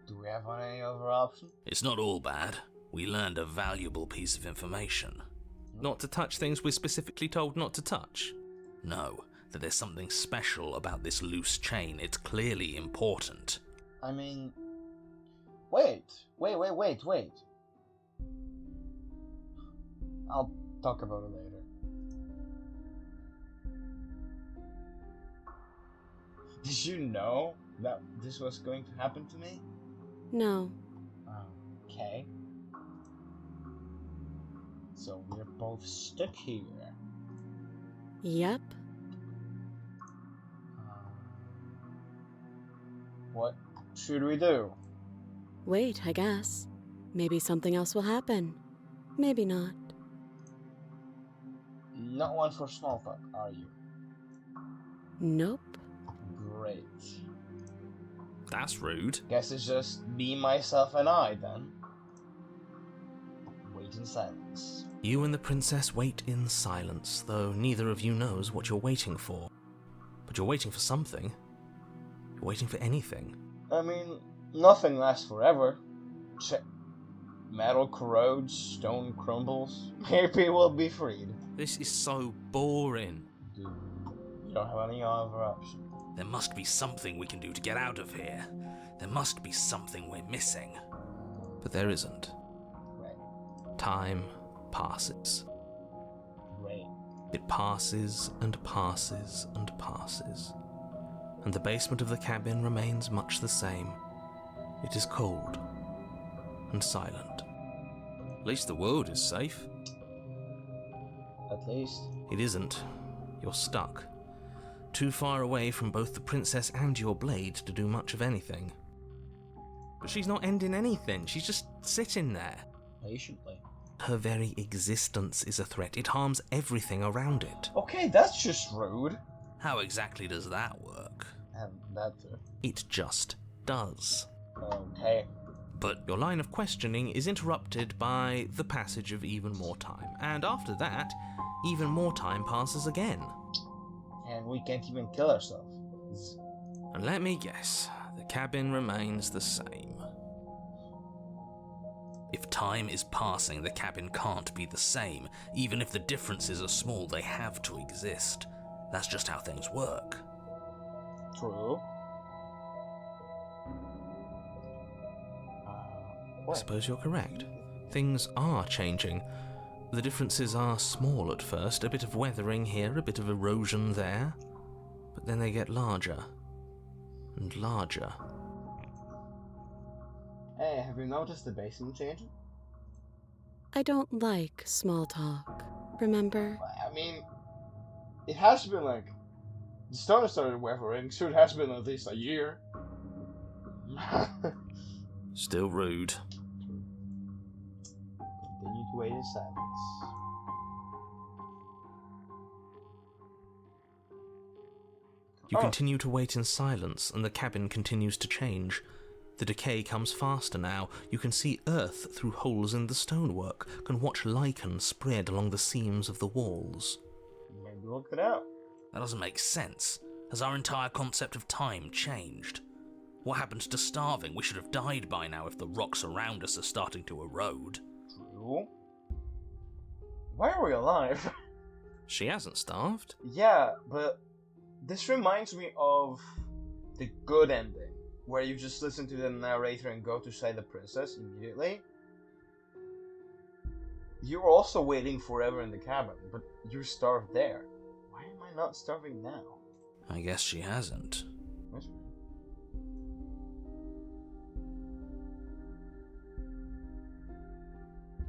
Do we have any other option? It's not all bad. We learned a valuable piece of information. Not to touch things we're specifically told not to touch? No, that there's something special about this loose chain. It's clearly important. I mean... Wait. I'll talk about it later. Did you know that this was going to happen to me? No. Okay. So we're both stuck here. Yep. What should we do? Wait, I guess. Maybe something else will happen. Maybe not. Not one for small talk, are you? Nope. Great. That's rude. Guess it's just me, myself, and I then. Wait in silence. You and the princess wait in silence, though neither of you knows what you're waiting for. But you're waiting for something. You're waiting for anything. I mean, nothing lasts forever. Metal corrodes, stone crumbles. Maybe we'll be freed. This is so boring. Dude, you don't have any other option. There must be something we can do to get out of here. There must be something we're missing. But there isn't. Right. Time passes. Right. It passes and passes and passes. And the basement of the cabin remains much the same. It is cold and silent. At least the world is safe. At least. It isn't. You're stuck. Too far away from both the princess and your blade to do much of anything. But she's not ending anything. She's just sitting there. Patiently. Her very existence is a threat. It harms everything around it. Okay, that's just rude. How exactly does that work? And that too. It just does. Okay. But your line of questioning is interrupted by the passage of even more time. And after that, even more time passes again. And we can't even kill ourselves. And let me guess, the cabin remains the same. If time is passing, the cabin can't be the same. Even if the differences are small, they have to exist. That's just how things work. True. I suppose you're correct. Things are changing. The differences are small at first, a bit of weathering here, a bit of erosion there, but then they get larger and larger. Hey, have you noticed the basement changing? I don't like small talk, remember? I mean, it has been like... The stone started weathering, so it has been at least a year. Still rude. Continue to wait in silence. You continue to wait in silence, and the cabin continues to change. The decay comes faster now. You can see earth through holes in the stonework, can watch lichen spread along the seams of the walls. Maybe look it out. That doesn't make sense. Has our entire concept of time changed? What happened to starving? We should have died by now if the rocks around us are starting to erode. True. Why are we alive? She hasn't starved. Yeah, but this reminds me of the good ending, where you just listen to the narrator and go to save the princess immediately. You're also waiting forever in the cabin, but you're starved there. Why am I not starving now? I guess she hasn't. That's weird.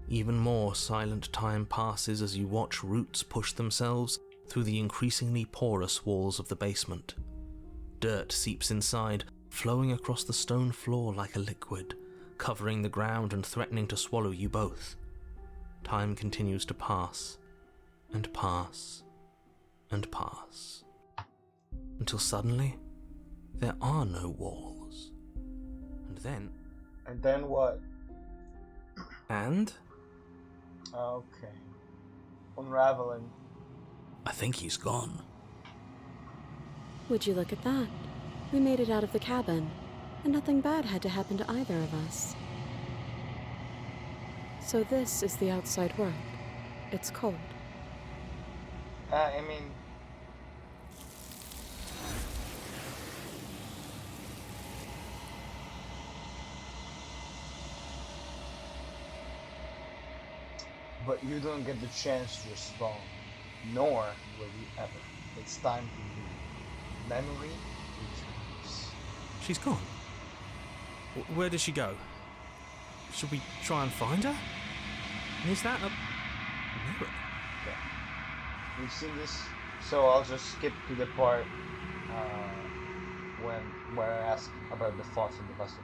Even more silent time passes as you watch roots push themselves through the increasingly porous walls of the basement. Dirt seeps inside, flowing across the stone floor like a liquid, covering the ground and threatening to swallow you both. Time continues to pass, and pass, and pass, until suddenly there are no walls. And then... And then what? And? Okay. Unraveling. I think he's gone. Would you look at that? We made it out of the cabin, and nothing bad had to happen to either of us. So this is the outside world. It's cold. I mean... But you don't get the chance to respond, nor will you ever. It's time to leave. Memory returns. She's gone. Where did she go? Should we try and find her? And is that a mirror? Okay. We've seen this, so I'll just skip to the part where I ask about the thoughts in the vessel.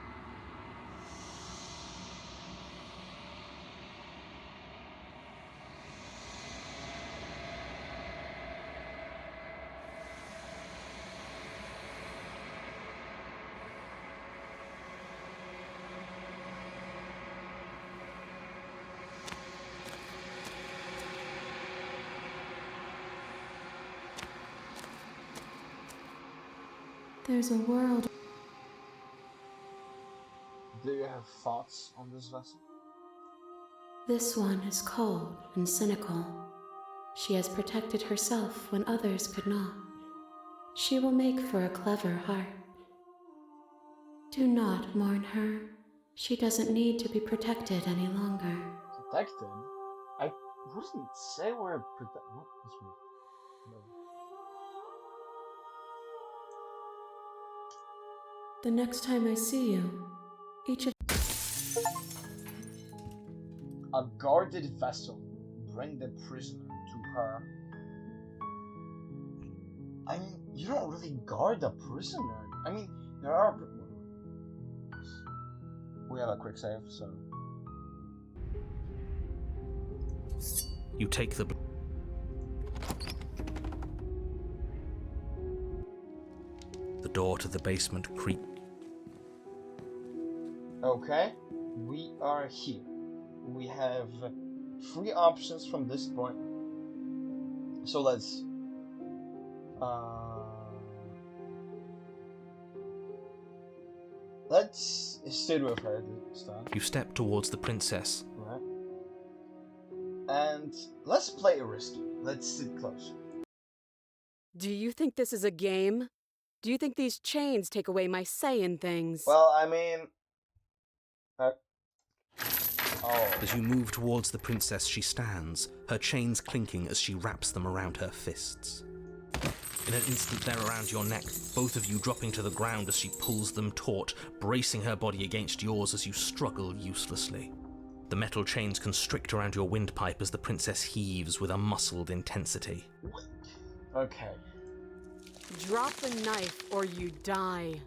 There's a world. Do you have thoughts on this vessel? This one is cold and cynical. She has protected herself when others could not. She will make for a clever heart. Do not mourn her. She doesn't need to be protected any longer. Protected? I wouldn't say we're protected. What? That's weird. No. The next time I see you, each of A guarded vessel. Bring the prisoner to her. I mean, you don't really guard a prisoner. I mean, there are... We have a quick save, so... You take the... The door to the basement creaks. Okay, we are here. We have 3 options from this point. So let's sit with her this time. You step towards the princess. Right. And let's play risky. Let's sit close. Do you think this is a game? Do you think these chains take away my say in things? Well, I mean... oh. As you move towards the princess, she stands, her chains clinking as she wraps them around her fists. In an instant, they're around your neck, both of you dropping to the ground as she pulls them taut, bracing her body against yours as you struggle uselessly. The metal chains constrict around your windpipe as the princess heaves with a muscled intensity. Okay. Drop the knife or you die.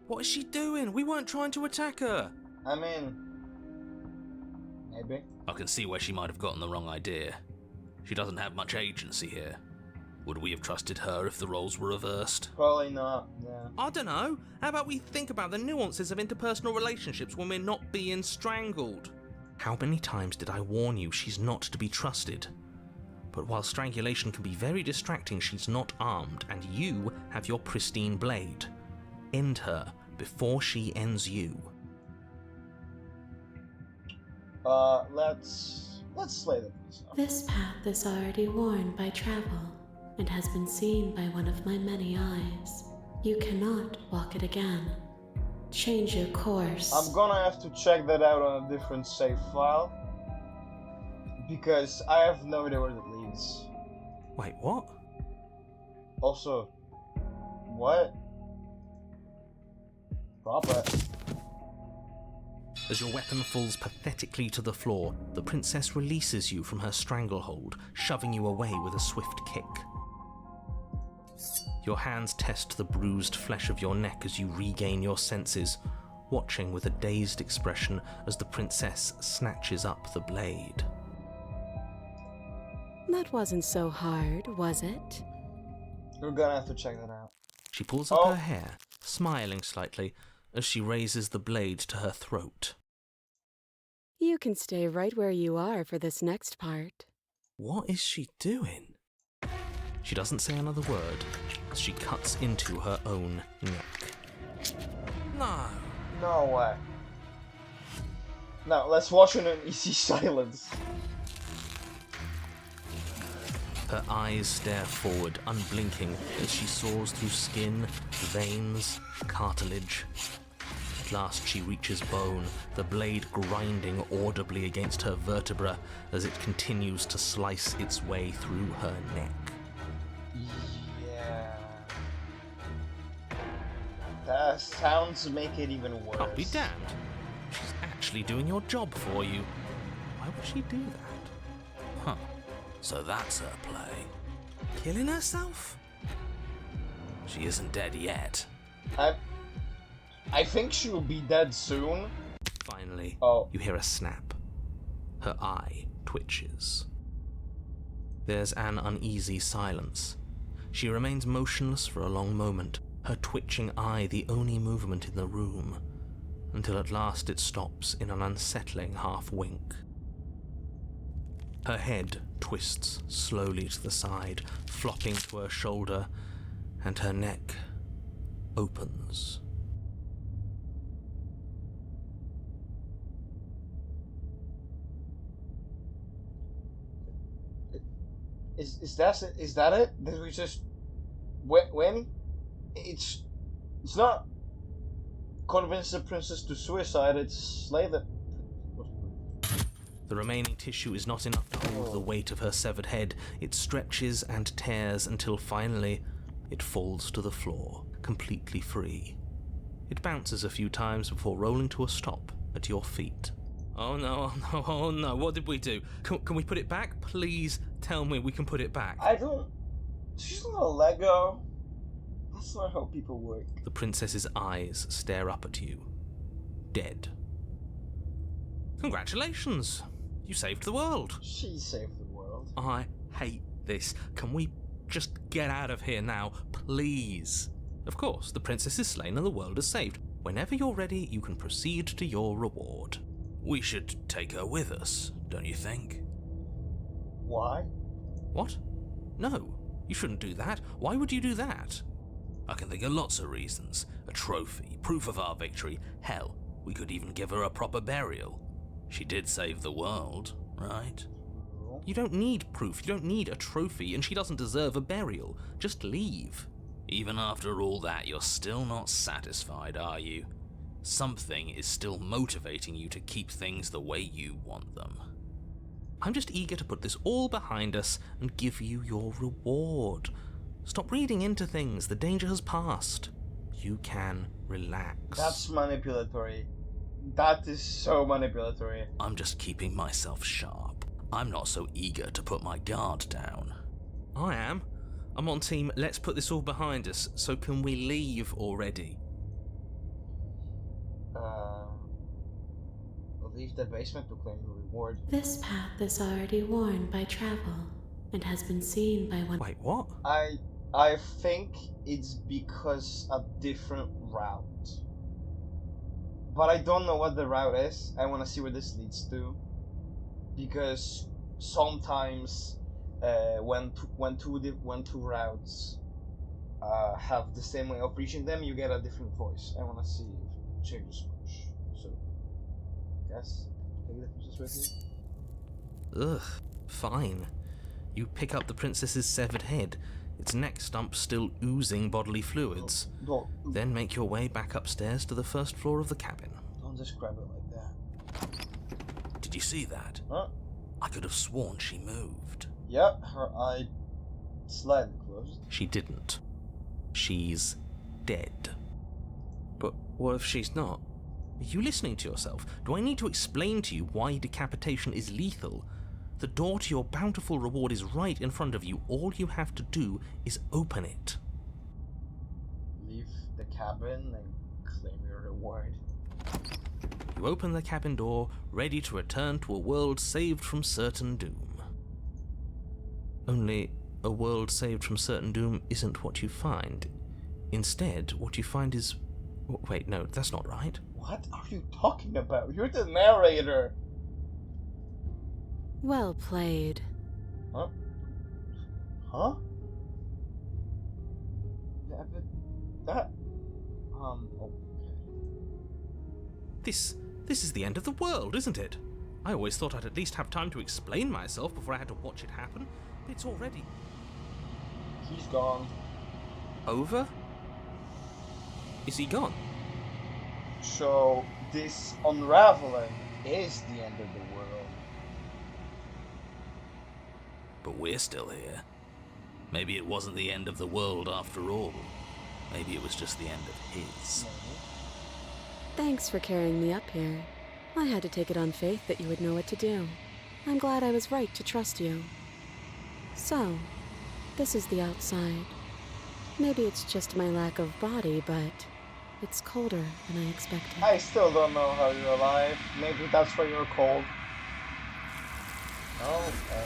What is she doing? We weren't trying to attack her. I mean... maybe. I can see where she might have gotten the wrong idea. She doesn't have much agency here. Would we have trusted her if the roles were reversed? Probably not, yeah. I don't know. How about we think about the nuances of interpersonal relationships when we're not being strangled? How many times did I warn you she's not to be trusted? But while strangulation can be very distracting, she's not armed, and you have your pristine blade. End her before she ends you. Let's slay the princess. This path is already worn by travel and has been seen by one of my many eyes. You cannot walk it again. Change your course. I'm gonna have to check that out on a different save file, because I have no idea where it leads. Wait, what? Also, what? Drop it. As your weapon falls pathetically to the floor, the princess releases you from her stranglehold, shoving you away with a swift kick. Your hands test the bruised flesh of your neck as you regain your senses, watching with a dazed expression as the princess snatches up the blade. That wasn't so hard, was it? We're gonna have to check that out. She pulls up her hair, smiling slightly, as she raises the blade to her throat. You can stay right where you are for this next part. What is she doing? She doesn't say another word as she cuts into her own neck. No. No way. Now, let's watch in an easy silence. Her eyes stare forward, unblinking, as she saws through skin, veins, cartilage. At last she reaches bone, the blade grinding audibly against her vertebra as it continues to slice its way through her neck. Yeah. That sounds make it even worse. I'll be damned. She's actually doing your job for you. Why would she do that? Huh. So that's her play. Killing herself? She isn't dead yet. I think she'll be dead soon. Finally, Oh. you hear a snap. Her eye twitches. There's an uneasy silence. She remains motionless for a long moment, her twitching eye the only movement in the room, until at last it stops in an unsettling half-wink. Her head twists slowly to the side, flopping to her shoulder, and her neck opens. Is that it? Did we just win? It's not convince the princess to suicide. It's slay the. The remaining tissue is not enough to hold the weight of her severed head. It stretches and tears until finally it falls to the floor, completely free. It bounces a few times before rolling to a stop at your feet. Oh no, oh no, oh no, what did we do? Can we put it back? Please tell me we can put it back. I don't. She's not a Lego. That's not how people work. The princess's eyes stare up at you. Dead. Congratulations! You saved the world. She saved the world. I hate this. Can we just get out of here now, please? Of course, the princess is slain and the world is saved. Whenever you're ready, you can proceed to your reward. We should take her with us, don't you think? Why? What? No, you shouldn't do that. Why would you do that? I can think of lots of reasons. A trophy, proof of our victory. Hell, we could even give her a proper burial. She did save the world, right? You don't need proof, you don't need a trophy, and she doesn't deserve a burial. Just leave. Even after all that, you're still not satisfied, are you? Something is still motivating you to keep things the way you want them. I'm just eager to put this all behind us and give you your reward. Stop reading into things, the danger has passed. You can relax. That's manipulatory. That is so manipulatory. I'm just keeping myself sharp. I'm not so eager to put my guard down. I am. I'm on team, let's put this all behind us, so can we leave already? Leave the basement to claim the reward. This path is already worn by travel and has been seen by one. Wait, what? I think it's because a different route. But I don't know what the route is. I want to see where this leads to. Because sometimes when two routes have the same way of reaching them, you get a different voice. I want to see if it changes much. So, guess take the differences with you. Ugh, fine. You pick up the princess's severed head, its neck stump still oozing bodily fluids. Then make your way back upstairs to the first floor of the cabin. Don't describe it like that. Did you see that? Huh? I could have sworn she moved. Yep, her eye slightly closed. She didn't. She's dead. But what if she's not? Are you listening to yourself? Do I need to explain to you why decapitation is lethal? The door to your bountiful reward is right in front of you. All you have to do is open it. Leave the cabin and claim your reward. You open the cabin door, ready to return to a world saved from certain doom. Only, a world saved from certain doom isn't what you find. Instead, what you find is... Wait, no, that's not right. What are you talking about? You're the narrator! Well played. Huh? Huh? Yeah, but that... okay. This is the end of the world, isn't it? I always thought I'd at least have time to explain myself before I had to watch it happen. But it's already... He's gone. Over? Is he gone? So, this unraveling is the end of the world. But we're still here. Maybe it wasn't the end of the world after all. Maybe it was just the end of his. Thanks for carrying me up here. I had to take it on faith that you would know what to do. I'm glad I was right to trust you. So, this is the outside. Maybe it's just my lack of body, but it's colder than I expected. I still don't know how you're alive. Maybe that's why you're cold. Okay.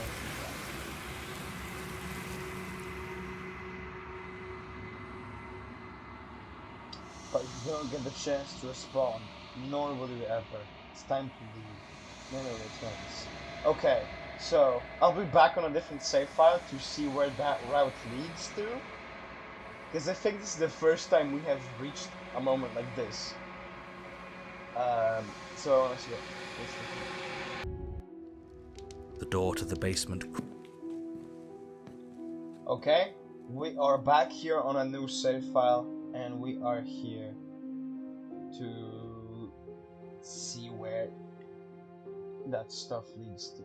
But you don't get the chance to respawn, nor will you ever. It's time to leave. Never returns. Okay, so I'll be back on a different save file to see where that route leads to. Because I think this is the first time we have reached a moment like this. So let's see. The door to the basement. Okay, we are back here on a new save file, and we are here to see where that stuff leads to.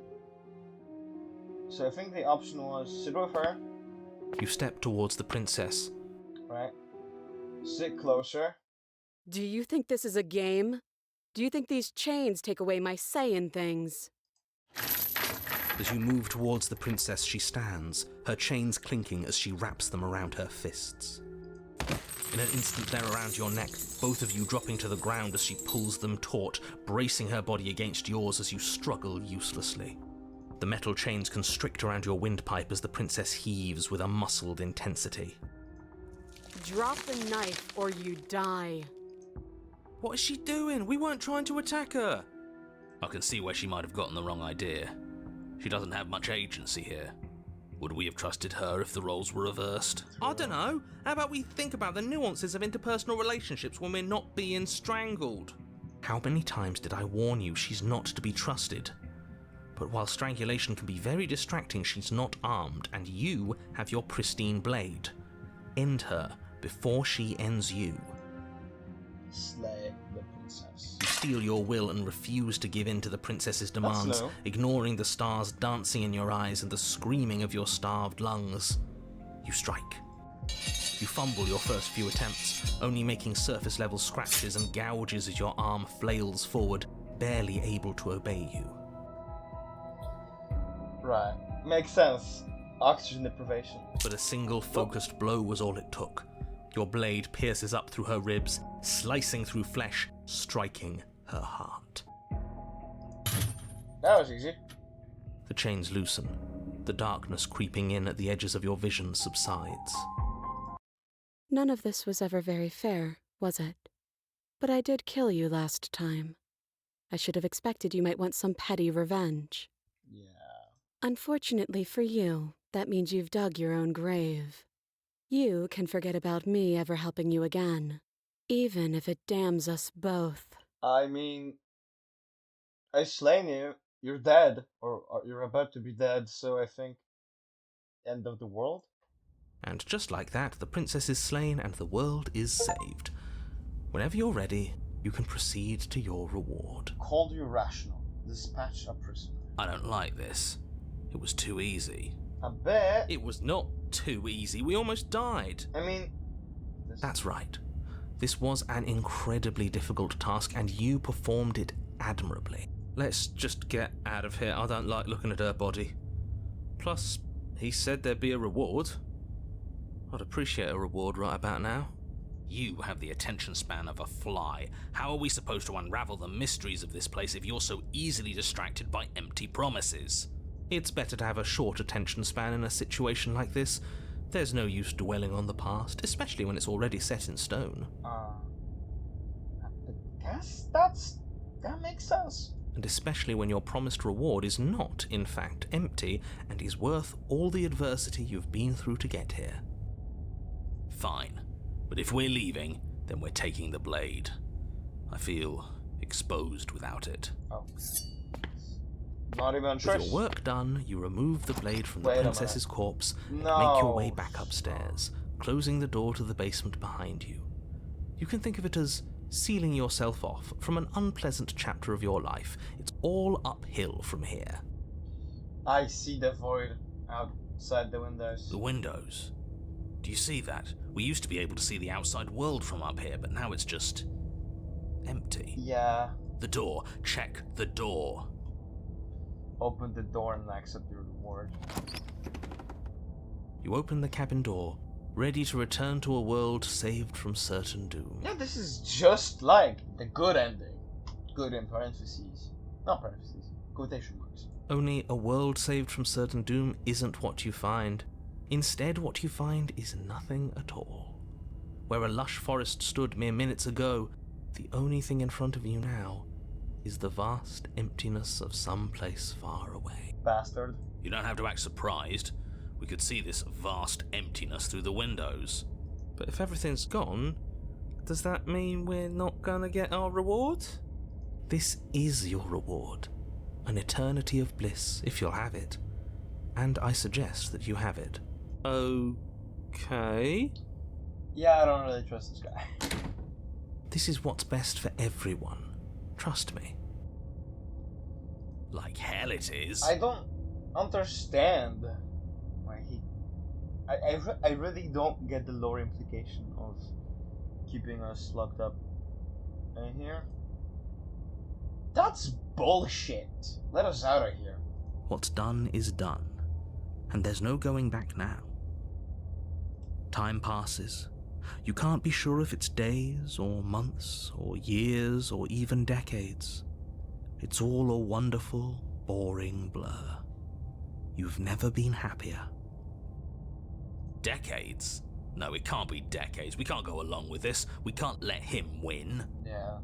So I think the option was sit with her. You step towards the princess. Right. Sit closer. Do you think this is a game? Do you think these chains take away my say in things? As you move towards the princess, she stands, her chains clinking as she wraps them around her fists. In an instant, they're around your neck, both of you dropping to the ground as she pulls them taut, bracing her body against yours as you struggle uselessly. The metal chains constrict around your windpipe as the princess heaves with a muscled intensity. Drop the knife or you die. What is she doing? We weren't trying to attack her. I can see where she might have gotten the wrong idea. She doesn't have much agency here. Would we have trusted her if the roles were reversed? I don't know. How about we think about the nuances of interpersonal relationships when we're not being strangled? How many times did I warn you she's not to be trusted? But while strangulation can be very distracting, she's not armed, and you have your pristine blade. End her before she ends you. Slay the princess. You steel your will and refuse to give in to the princess's demands, no. ignoring the stars dancing in your eyes and the screaming of your starved lungs. You strike. You fumble your first few attempts, only making surface-level scratches and gouges as your arm flails forward, barely able to obey you. Right. Makes sense. Oxygen deprivation. But a single focused blow was all it took. Your blade pierces up through her ribs, slicing through flesh, striking her heart. That was easy. The chains loosen. The darkness creeping in at the edges of your vision subsides. None of this was ever very fair, was it? But I did kill you last time. I should have expected you might want some petty revenge. Yeah. Unfortunately for you, that means you've dug your own grave. You can forget about me ever helping you again, even if it damns us both. I mean, I slain you. You're dead, or you're about to be dead. So I think end of the world. And just like that, the princess is slain and the world is saved. Whenever you're ready, you can proceed to your reward. Called you rational. Dispatch a prisoner. I don't like this. It was too easy. A bit. It was not too easy. We almost died. I mean, That's right. This was an incredibly difficult task, and you performed it admirably. Let's just get out of here. I don't like looking at her body. Plus, he said there'd be a reward. I'd appreciate a reward right about now. You have the attention span of a fly. How are we supposed to unravel the mysteries of this place if you're so easily distracted by empty promises? It's better to have a short attention span in a situation like this. There's no use dwelling on the past, especially when it's already set in stone. I guess that makes sense. And especially when your promised reward is not, in fact, empty and is worth all the adversity you've been through to get here. Fine. But if we're leaving, then we're taking the blade. I feel exposed without it. Oh. Not even With Trish. your work done, you remove the blade from the Wait a princess's corpse and No. make your way back upstairs, closing the door to the basement behind you. You can think of it as sealing yourself off from an unpleasant chapter of your life. It's all uphill from here. I see the void outside the windows. The windows. Do you see that? We used to be able to see the outside world from up here, but now it's just empty. Yeah. The door. Check the door. Open the door and accept your reward. You open the cabin door, ready to return to a world saved from certain doom. Yeah, this is just like the good ending. Good in parentheses. Not parentheses. Quotation marks. Only a world saved from certain doom isn't what you find. Instead, what you find is nothing at all. Where a lush forest stood mere minutes ago, the only thing in front of you now is the vast emptiness of some place far away. Bastard. You don't have to act surprised. We could see this vast emptiness through the windows. But if everything's gone, does that mean we're not gonna get our reward? This is your reward. An eternity of bliss, if you'll have it. And I suggest that you have it. Okay. Yeah, I don't really trust this guy. This is what's best for everyone. Trust me. Like hell it is. I don't understand why he... I really don't get the lore implication of keeping us locked up in here. That's bullshit. Let us out of here. What's done is done, and there's no going back now. Time passes. You can't be sure if it's days, or months, or years, or even decades. It's all a wonderful, boring blur. You've never been happier. Decades? No, it can't be decades. We can't go along with this. We can't let him win. Yeah.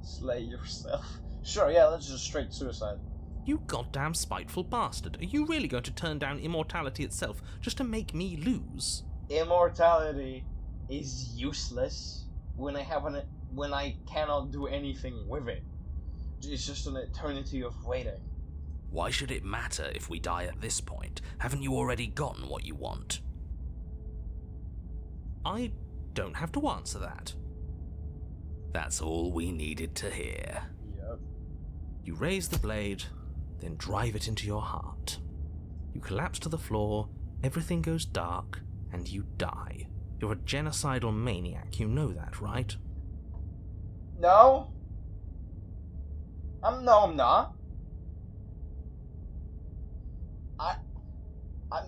Slay yourself. Sure, yeah, let's just straight suicide. You goddamn spiteful bastard. Are you really going to turn down immortality itself just to make me lose? Immortality is useless when I cannot do anything with it. It's just an eternity of waiting. Why should it matter if we die at this point? Haven't you already gotten what you want? I don't have to answer that. That's all we needed to hear. Yep. You raise the blade, then drive it into your heart. You collapse to the floor, everything goes dark, and you die. You're a genocidal maniac, you know that, right? No? I'm not.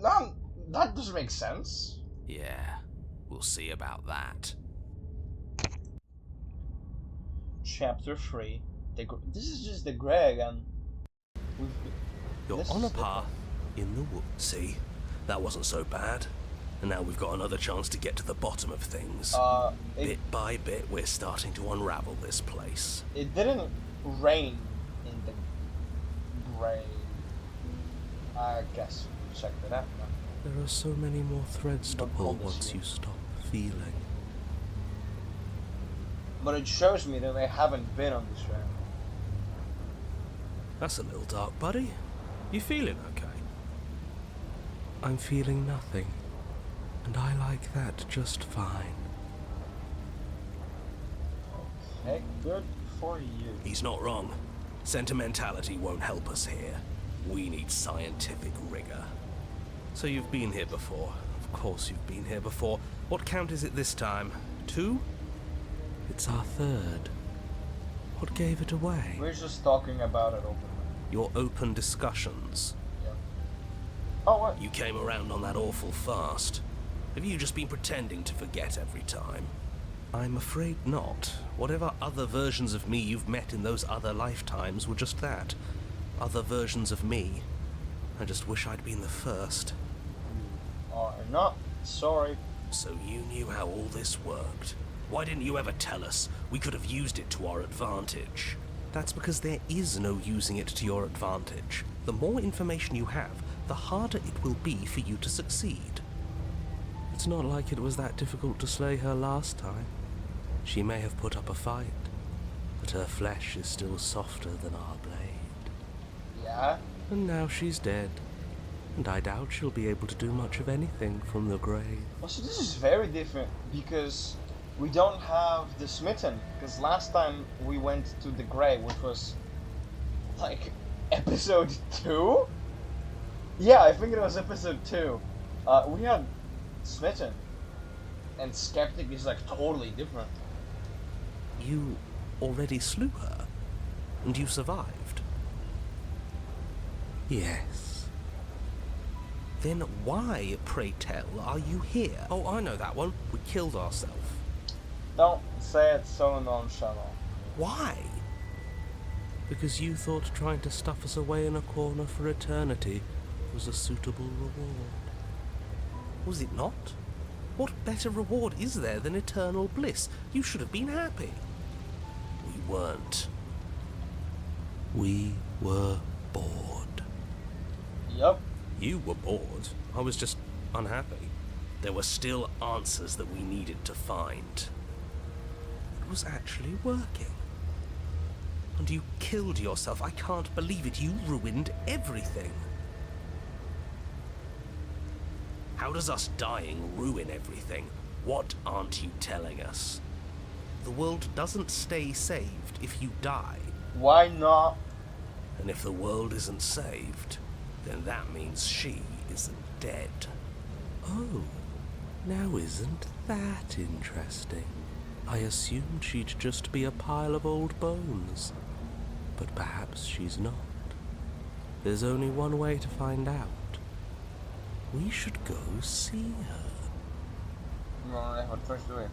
No, that doesn't make sense. Yeah, we'll see about that. Chapter 3. This is just the Greg and... You're This on a is path in the woods. See, that wasn't so bad. And now we've got another chance to get to the bottom of things. Bit by bit, we're starting to unravel this place. It didn't rain in the grave. I guess we'll check that out now. There are so many more threads to Don't pull call this once you. you stop feeling. But it shows me that they haven't been on this round. That's a little dark, buddy. You feeling okay? I'm feeling nothing, and I like that just fine. Okay, good for you. He's not wrong. Sentimentality won't help us here. We need scientific rigor. So you've been here before. Of course you've been here before. What count is it this time? 2? It's our 3rd. What gave it away? We're just talking about it openly. Your open discussions. Yep. Oh, what? You came around on that awful fast. Have you just been pretending to forget every time? I'm afraid not. Whatever other versions of me you've met in those other lifetimes were just that. Other versions of me. I just wish I'd been the first. Are not sorry. So you knew how all this worked. Why didn't you ever tell us? We could have used it to our advantage. That's because there is no using it to your advantage. The more information you have, the harder it will be for you to succeed. It's not like it was that difficult to slay her last time. She may have put up a fight, but her flesh is still softer than our blade. Yeah? And now she's dead, and I doubt she'll be able to do much of anything from the grave. Also, this is very different because we don't have the smitten. Because last time we went to the grave, which was like episode 2? Yeah, I think it was episode 2. We had smitten. And skeptic is like totally different. You already slew her, and you survived. Yes. Then why, pray tell, are you here? Oh, I know that one. We killed ourselves. Don't say it so nonchalant. Why? Because you thought trying to stuff us away in a corner for eternity was a suitable reward. Was it not? What better reward is there than eternal bliss? You should have been happy. We weren't. We were bored. Yup. You were bored. I was just unhappy. There were still answers that we needed to find. It was actually working. And you killed yourself. I can't believe it. You ruined everything. How does us dying ruin everything? What aren't you telling us? The world doesn't stay saved if you die. Why not? And if the world isn't saved, then that means she isn't dead. Oh, now isn't that interesting? I assumed she'd just be a pile of old bones. But perhaps she's not. There's only one way to find out. We should go see her. No, what first do it?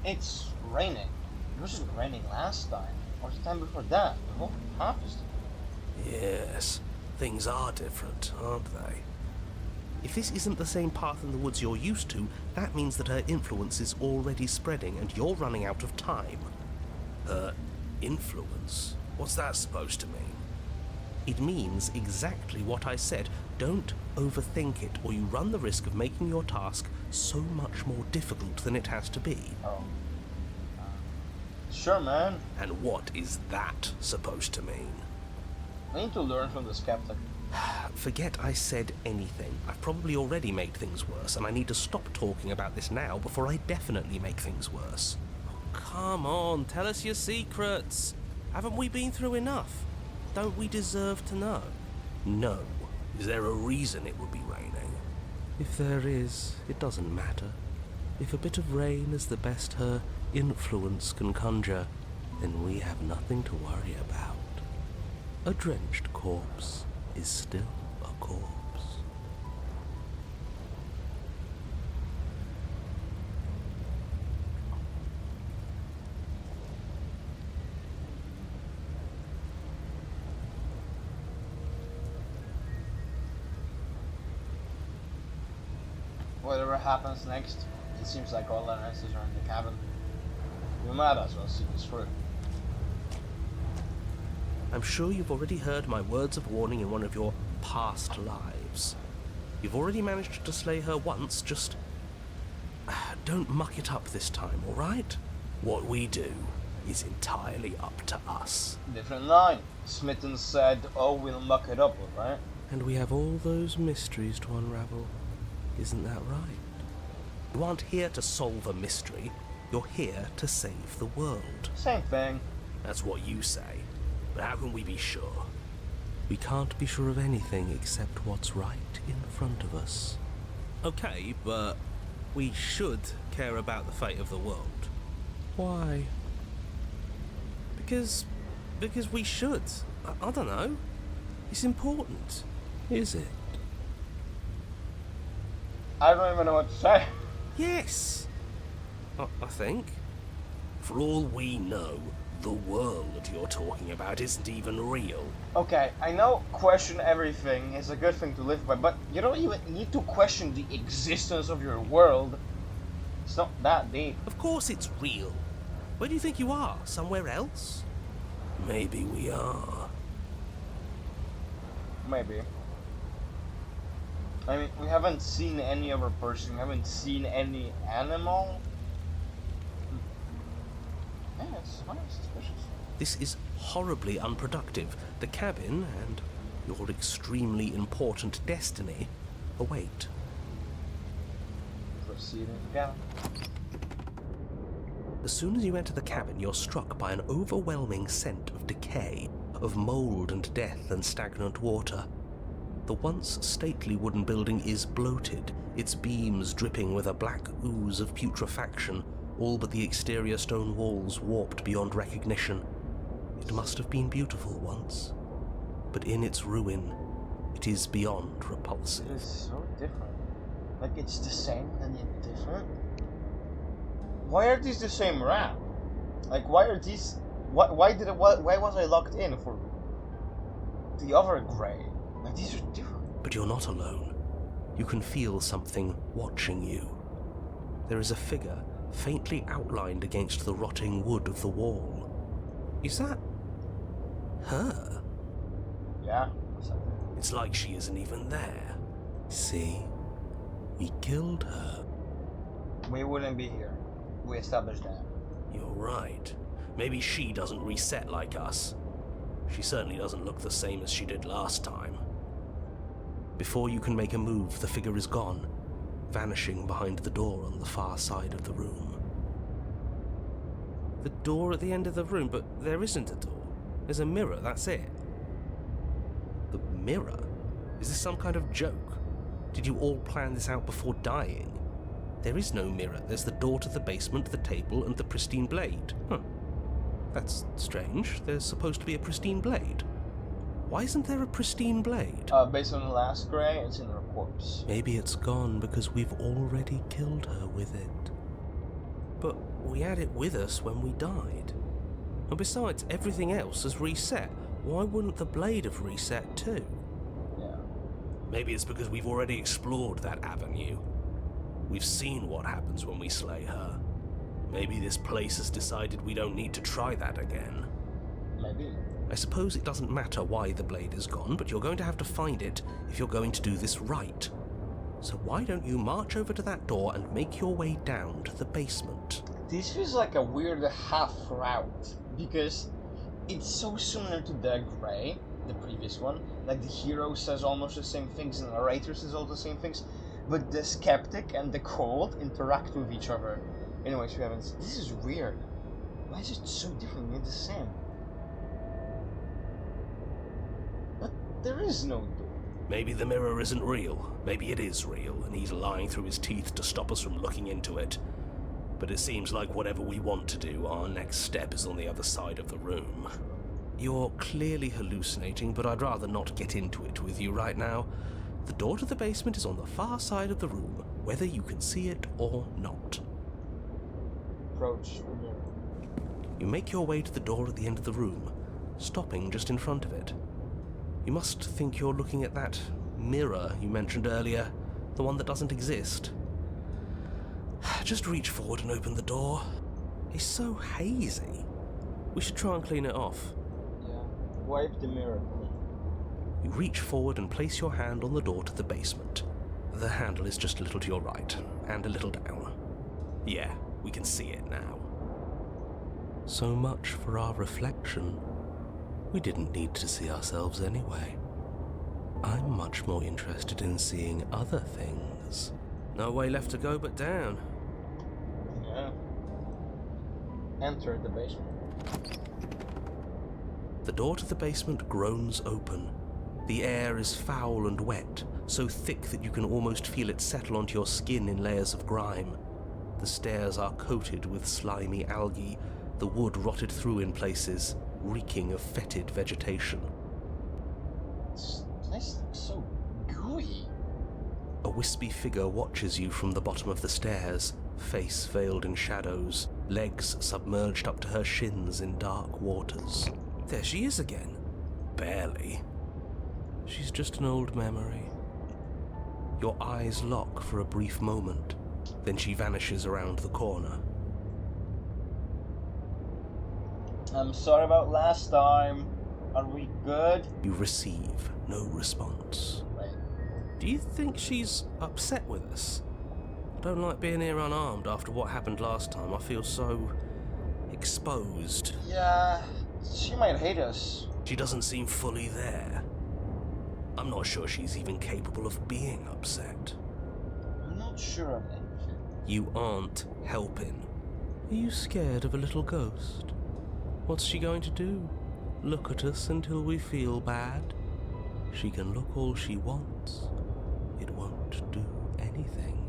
It's raining. It wasn't raining last time, or the time before that. The whole half is different. Yes, things are different, aren't they? If this isn't the same path in the woods you're used to, that means that her influence is already spreading and you're running out of time. Her influence? What's that supposed to mean? It means exactly what I said. Don't overthink it, or you run the risk of making your task so much more difficult than it has to be. Oh. Sure, man. And what is that supposed to mean? I need to learn from the skeptic. Forget I said anything. I've probably already made things worse, and I need to stop talking about this now before I definitely make things worse. Come on, tell us your secrets. Haven't we been through enough? Don't we deserve to know? No. Is there a reason it would be raining? If there is, it doesn't matter. If a bit of rain is the best her influence can conjure, then we have nothing to worry about. A drenched corpse is still a corpse. Whatever happens next, it seems like all our answers are in the cabin. We might as well see this through. I'm sure you've already heard my words of warning in one of your past lives. You've already managed to slay her once, just don't muck it up this time, alright? What we do is entirely up to us. Different line. Smitten said, oh, we'll muck it up, alright? And we have all those mysteries to unravel. Isn't that right? You aren't here to solve a mystery. You're here to save the world. Same thing. That's what you say. But how can we be sure? We can't be sure of anything except what's right in front of us. Okay, but we should care about the fate of the world. Why? Because we should. I don't know. It's important. Is it? I don't even know what to say. Yes. I think. For all we know, the world you're talking about isn't even real. Okay, I know question everything is a good thing to live by, but you don't even need to question the existence of your world. It's not that deep. Of course it's real. Where do you think you are? Somewhere else? Maybe we are. Maybe. I mean, we haven't seen any other person, we haven't seen any animal. Yeah, it's kind of suspicious. This is horribly unproductive. The cabin and your extremely important destiny await. Proceeding again. As soon as you enter the cabin, you're struck by an overwhelming scent of decay, of mold and death and stagnant water. The once stately wooden building is bloated, its beams dripping with a black ooze of putrefaction, all but the exterior stone walls warped beyond recognition. It must have been beautiful once, but in its ruin, it is beyond repulsive. It is so different. Like, it's the same and yet different. Why are these the same RAM? Like, why are these... Why was I locked in for the other gray? Like, these are different. But you're not alone. You can feel something watching you. There is a figure faintly outlined against the rotting wood of the wall. Is that her? Yeah. It's like she isn't even there. See? We killed her. We wouldn't be here. We established that. You're right. Maybe she doesn't reset like us. She certainly doesn't look the same as she did last time. Before you can make a move, the figure is gone, vanishing behind the door on the far side of the room. The door at the end of the room, but there isn't a door. There's a mirror, that's it. The mirror? Is this some kind of joke? Did you all plan this out before dying? There is no mirror. There's the door to the basement, the table, and the pristine blade. Huh. That's strange. There's supposed to be a pristine blade. Why isn't there a pristine blade? Based on the last gray, it's in her corpse. Maybe it's gone because we've already killed her with it. But we had it with us when we died. And besides, everything else has reset. Why wouldn't the blade have reset too? Yeah. Maybe it's because we've already explored that avenue. We've seen what happens when we slay her. Maybe this place has decided we don't need to try that again. Maybe. I suppose it doesn't matter why the blade is gone, but you're going to have to find it if you're going to do this right. So why don't you march over to that door and make your way down to the basement? This feels like a weird half route, because it's so similar to the gray, the previous one. Like, the hero says almost the same things, and the narrator says all the same things, but the skeptic and the cold interact with each other. Anyways, we haven't... This is weird. Why is it so different yet the same? But there is no door. Maybe the mirror isn't real. Maybe it is real, and he's lying through his teeth to stop us from looking into it. But it seems like whatever we want to do, our next step is on the other side of the room. You're clearly hallucinating, but I'd rather not get into it with you right now. The door to the basement is on the far side of the room, whether you can see it or not. Approach the mirror. You make your way to the door at the end of the room, stopping just in front of it. You must think you're looking at that mirror you mentioned earlier, the one that doesn't exist. Just reach forward and open the door. It's so hazy. We should try and clean it off. Yeah. Wipe the mirror clean. You reach forward and place your hand on the door to the basement. The handle is just a little to your right, and a little down. Yeah, we can see it now. So much for our reflection. We didn't need to see ourselves anyway. I'm much more interested in seeing other things. No way left to go but down. Yeah. Enter the basement. The door to the basement groans open. The air is foul and wet, so thick that you can almost feel it settle onto your skin in layers of grime. The stairs are coated with slimy algae, the wood rotted through in places, reeking of fetid vegetation. This place looks so gooey. A wispy figure watches you from the bottom of the stairs, face veiled in shadows, legs submerged up to her shins in dark waters. There she is again. Barely. She's just an old memory. Your eyes lock for a brief moment, then she vanishes around the corner. I'm sorry about last time. Are we good? You receive no response. Wait. Do you think she's upset with us? I don't like being here unarmed after what happened last time. I feel so exposed. Yeah, she might hate us. She doesn't seem fully there. I'm not sure she's even capable of being upset. I'm not sure of anything. You aren't helping. Are you scared of a little ghost? What's she going to do? Look at us until we feel bad? She can look all she wants. It won't do anything.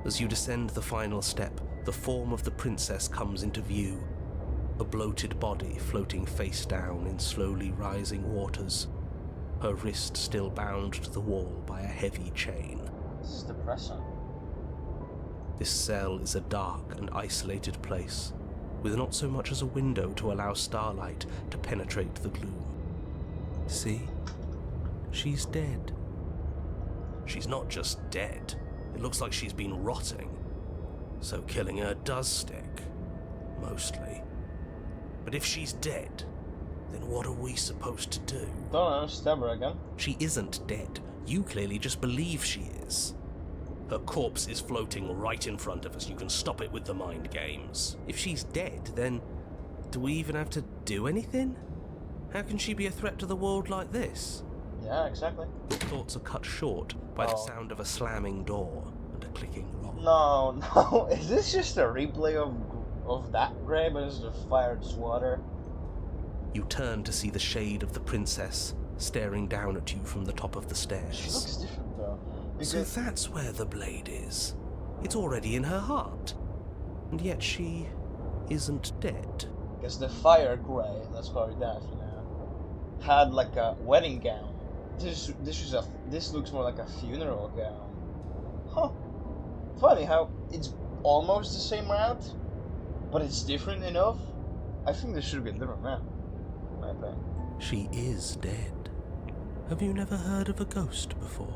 As you descend the final step, the form of the princess comes into view. A bloated body floating face down in slowly rising waters. Her wrist still bound to the wall by a heavy chain. This is depressing. This cell is a dark and isolated place, with not so much as a window to allow starlight to penetrate the gloom. See? She's dead. She's not just dead. It looks like she's been rotting. So killing her does stick. Mostly. But if she's dead, then what are we supposed to do? Don't know, stab her again. She isn't dead. You clearly just believe she is. Her corpse is floating right in front of us. You can stop it with the mind games. If she's dead, then do we even have to do anything? How can she be a threat to the world like this? Yeah, exactly. Your thoughts are cut short by the sound of a slamming door and a clicking lock. No. Is this just a replay of that grave, but it's the fired swatter? You turn to see the shade of the princess staring down at you from the top of the stairs. She looks different though. So that's where the blade is. It's already in her heart. And yet she isn't dead. Because the fire grey, let's call it that for now, had like a wedding gown. This looks more like a funeral gown. Huh. Funny how it's almost the same route, but it's different enough. I think this should be a different map. My opinion. She is dead. Have you never heard of a ghost before?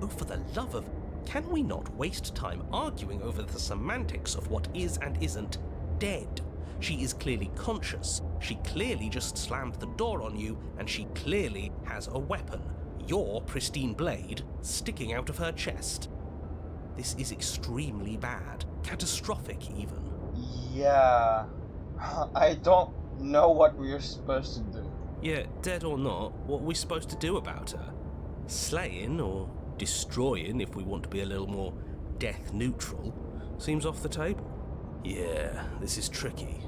Oh, for the love of... Can we not waste time arguing over the semantics of what is and isn't dead? She is clearly conscious. She clearly just slammed the door on you, and she clearly has a weapon. Your pristine blade sticking out of her chest. This is extremely bad. Catastrophic, even. Yeah. I don't know what we're supposed to do. Yeah, dead or not, what are we supposed to do about her? Slaying, or destroying, if we want to be a little more death neutral, seems off the table. Yeah, this is tricky.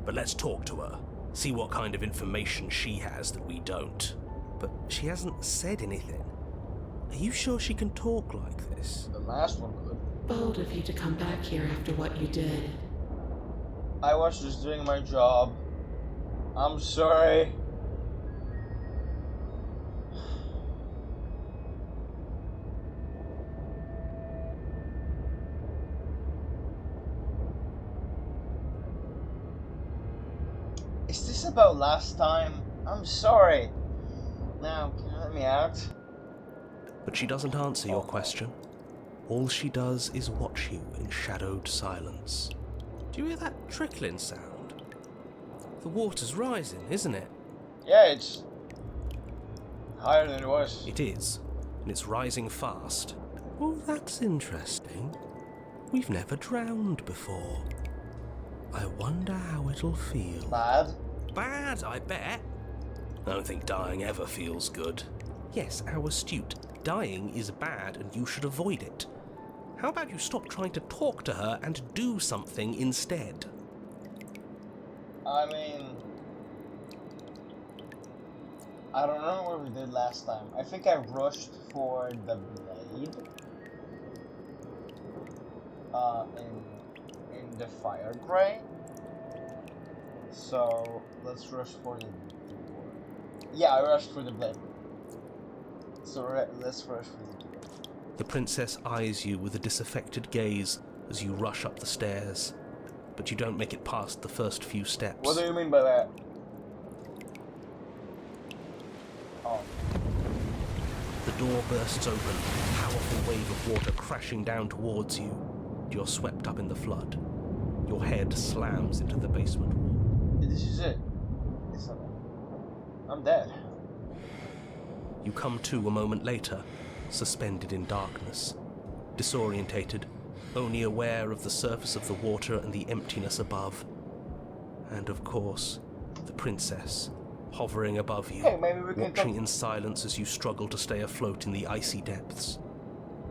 But let's talk to her. See what kind of information she has that we don't. But she hasn't said anything. Are you sure she can talk like this? The last one could. Bold of you to come back here after what you did. I was just doing my job. I'm sorry. Is this about last time? I'm sorry. Now, can you let me out? But she doesn't answer your question. All she does is watch you in shadowed silence. Do you hear that trickling sound? The water's rising, isn't it? Yeah, it's higher than it was. It is, and it's rising fast. Oh, that's interesting. We've never drowned before. I wonder how it'll feel. Bad. Bad, I bet. I don't think dying ever feels good. Yes, how astute. Dying is bad and you should avoid it. How about you stop trying to talk to her and do something instead? I mean, I don't know what we did last time. I think I rushed for the blade. In the fire gray. So let's rush for the door. Yeah, I rushed for the blade. So let's rush for the door. The princess eyes you with a disaffected gaze as you rush up the stairs, but you don't make it past the first few steps. What do you mean by that? Oh. The door bursts open, a powerful wave of water crashing down towards you. You're swept up in the flood. Your head slams into the basement wall. This is it. I'm dead. You come to a moment later, suspended in darkness, disorientated, only aware of the surface of the water and the emptiness above. And of course, the princess, hovering above you, Hey, maybe we can watching in silence as you struggle to stay afloat in the icy depths.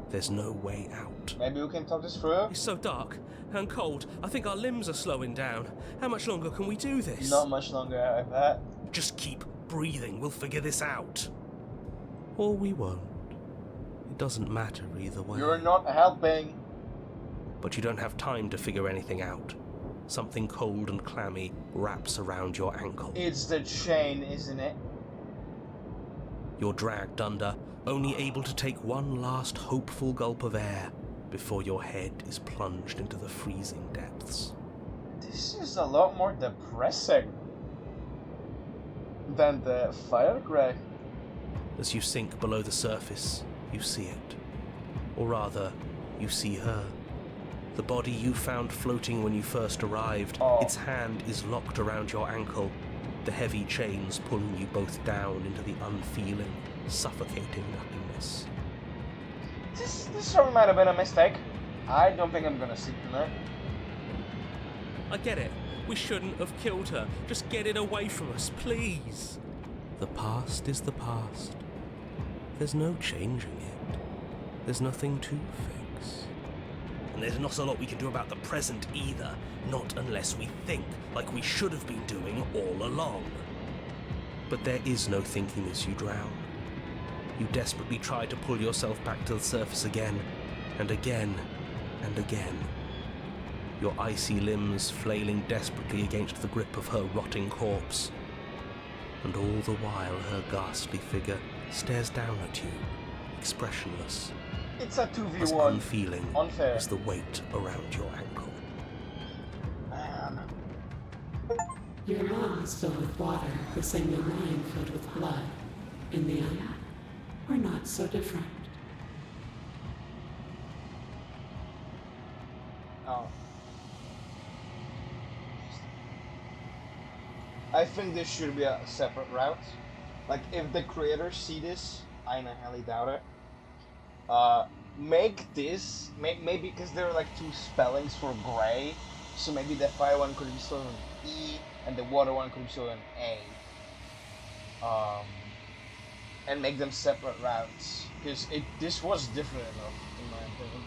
There's no way out. Maybe we can talk this through? It's so dark and cold, I think our limbs are slowing down. How much longer can we do this? Not much longer, I bet. Just keep breathing, we'll figure this out. Or we won't. It doesn't matter either way. You're not helping. But you don't have time to figure anything out. Something cold and clammy wraps around your ankle. It's the chain, isn't it? You're dragged under, only able to take one last hopeful gulp of air before your head is plunged into the freezing depths. This is a lot more depressing than the fire gray. As you sink below the surface, you see it. Or rather, you see her. The body you found floating when you first arrived. Oh. Its hand is locked around your ankle, the heavy chains pulling you both down into the unfeeling, suffocating nothingness. This song might have been a mistake. I don't think I'm gonna sleep tonight. I get it. We shouldn't have killed her. Just get it away from us, please. The past is the past. There's no changing it. There's nothing to fix. And there's not a lot we can do about the present either. Not unless we think, like we should have been doing all along. But there is no thinking as you drown. You desperately try to pull yourself back to the surface again, and again, and again. Your icy limbs flailing desperately against the grip of her rotting corpse. And all the while her ghastly figure stares down at you, expressionless, It's a as 2v1. unfeeling Unfair. as the weight around your ankle. Man. Your lungs filled with water, the same your mind filled with blood. In the end, we're not so different. Oh. I think this should be a separate route. Like, if the creators see this, I highly doubt it. Make this, maybe because there are like two spellings for gray, so maybe the fire one could be spelled an E and the water one could be spelled an A. And make them separate routes, because this was different enough in my opinion.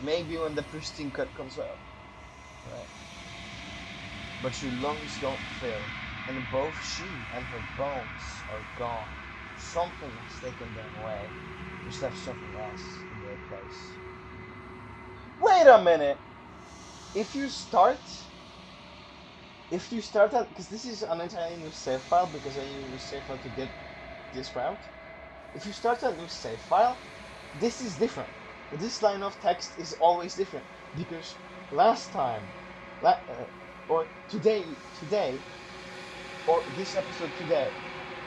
Maybe when the pristine cut comes out, right? But your lungs don't fill, and both she and her bones are gone. Something has taken them away. Just have something else in their place. Wait a minute! If you start that, because this is an entirely new save file, because I need a new save file to get this route. If you start a new save file, this is different. This line of text is always different, because last time, or today, or this episode today,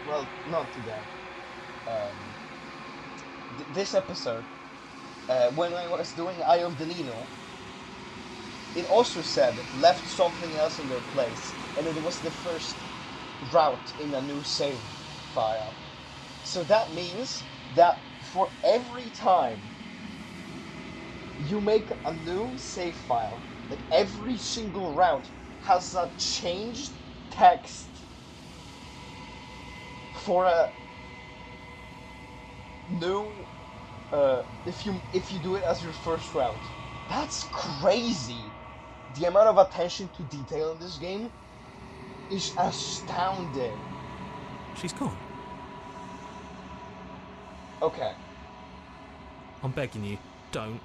well, not today, this episode, when I was doing Eye of the Needle, it also said left something else in their place, and it was the first route in a new save file. So that means that for every time you make a new save file, like every single route has a changed text for a new if you do it as your first route. That's crazy. The amount of attention to detail in this game is astounding. She's gone. Okay. I'm begging you, don't.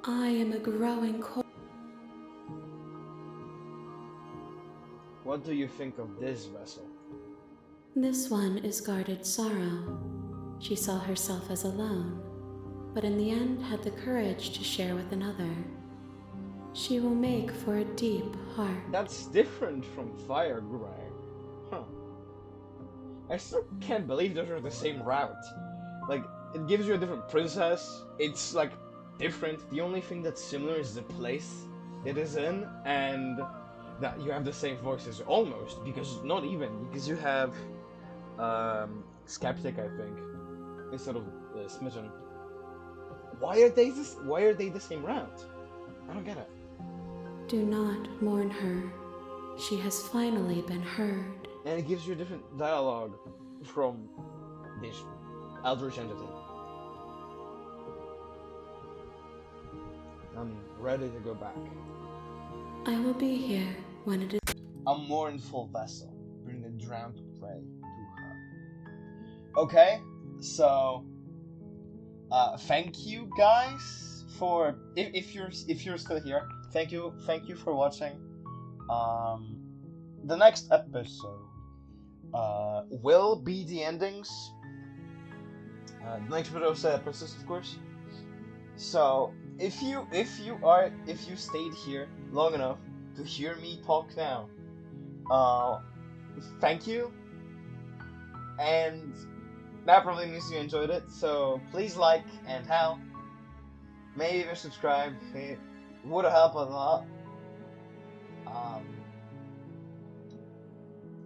I am a growing What do you think of this vessel? This one is guarded sorrow. She saw herself as alone, but in the end had the courage to share with another. She will make for a deep heart. That's different from Fire Grind. Huh. I still can't believe those are the same route. Like, it gives you a different princess. It's like different. The only thing that's similar is the place it is in, and that you have the same voices almost, because not even, because you have Skeptic, I think, instead of Smitten. Why are they the same route? I don't get it. Do not mourn her. She has finally been heard. And it gives you a different dialogue from this Eldritch entity. I'm ready to go back. I will be here when it is. A mournful vessel. Bring the drowned prey to her. Okay, so thank you guys for if you're still here. Thank you for watching. The next episode will be the endings. The next episode is Princess, of course. So if you stayed here long enough to hear me talk now, thank you, and that probably means you enjoyed it. So please like and help. Maybe even subscribe. It would help a lot.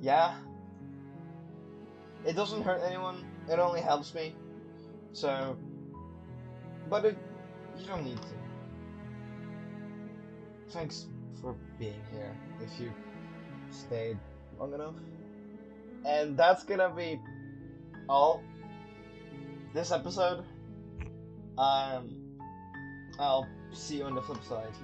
Yeah. It doesn't hurt anyone. It only helps me. So, but you don't need to. Thanks for being here. If you stayed long enough. And that's gonna be all this episode. I'll see you on the flip side.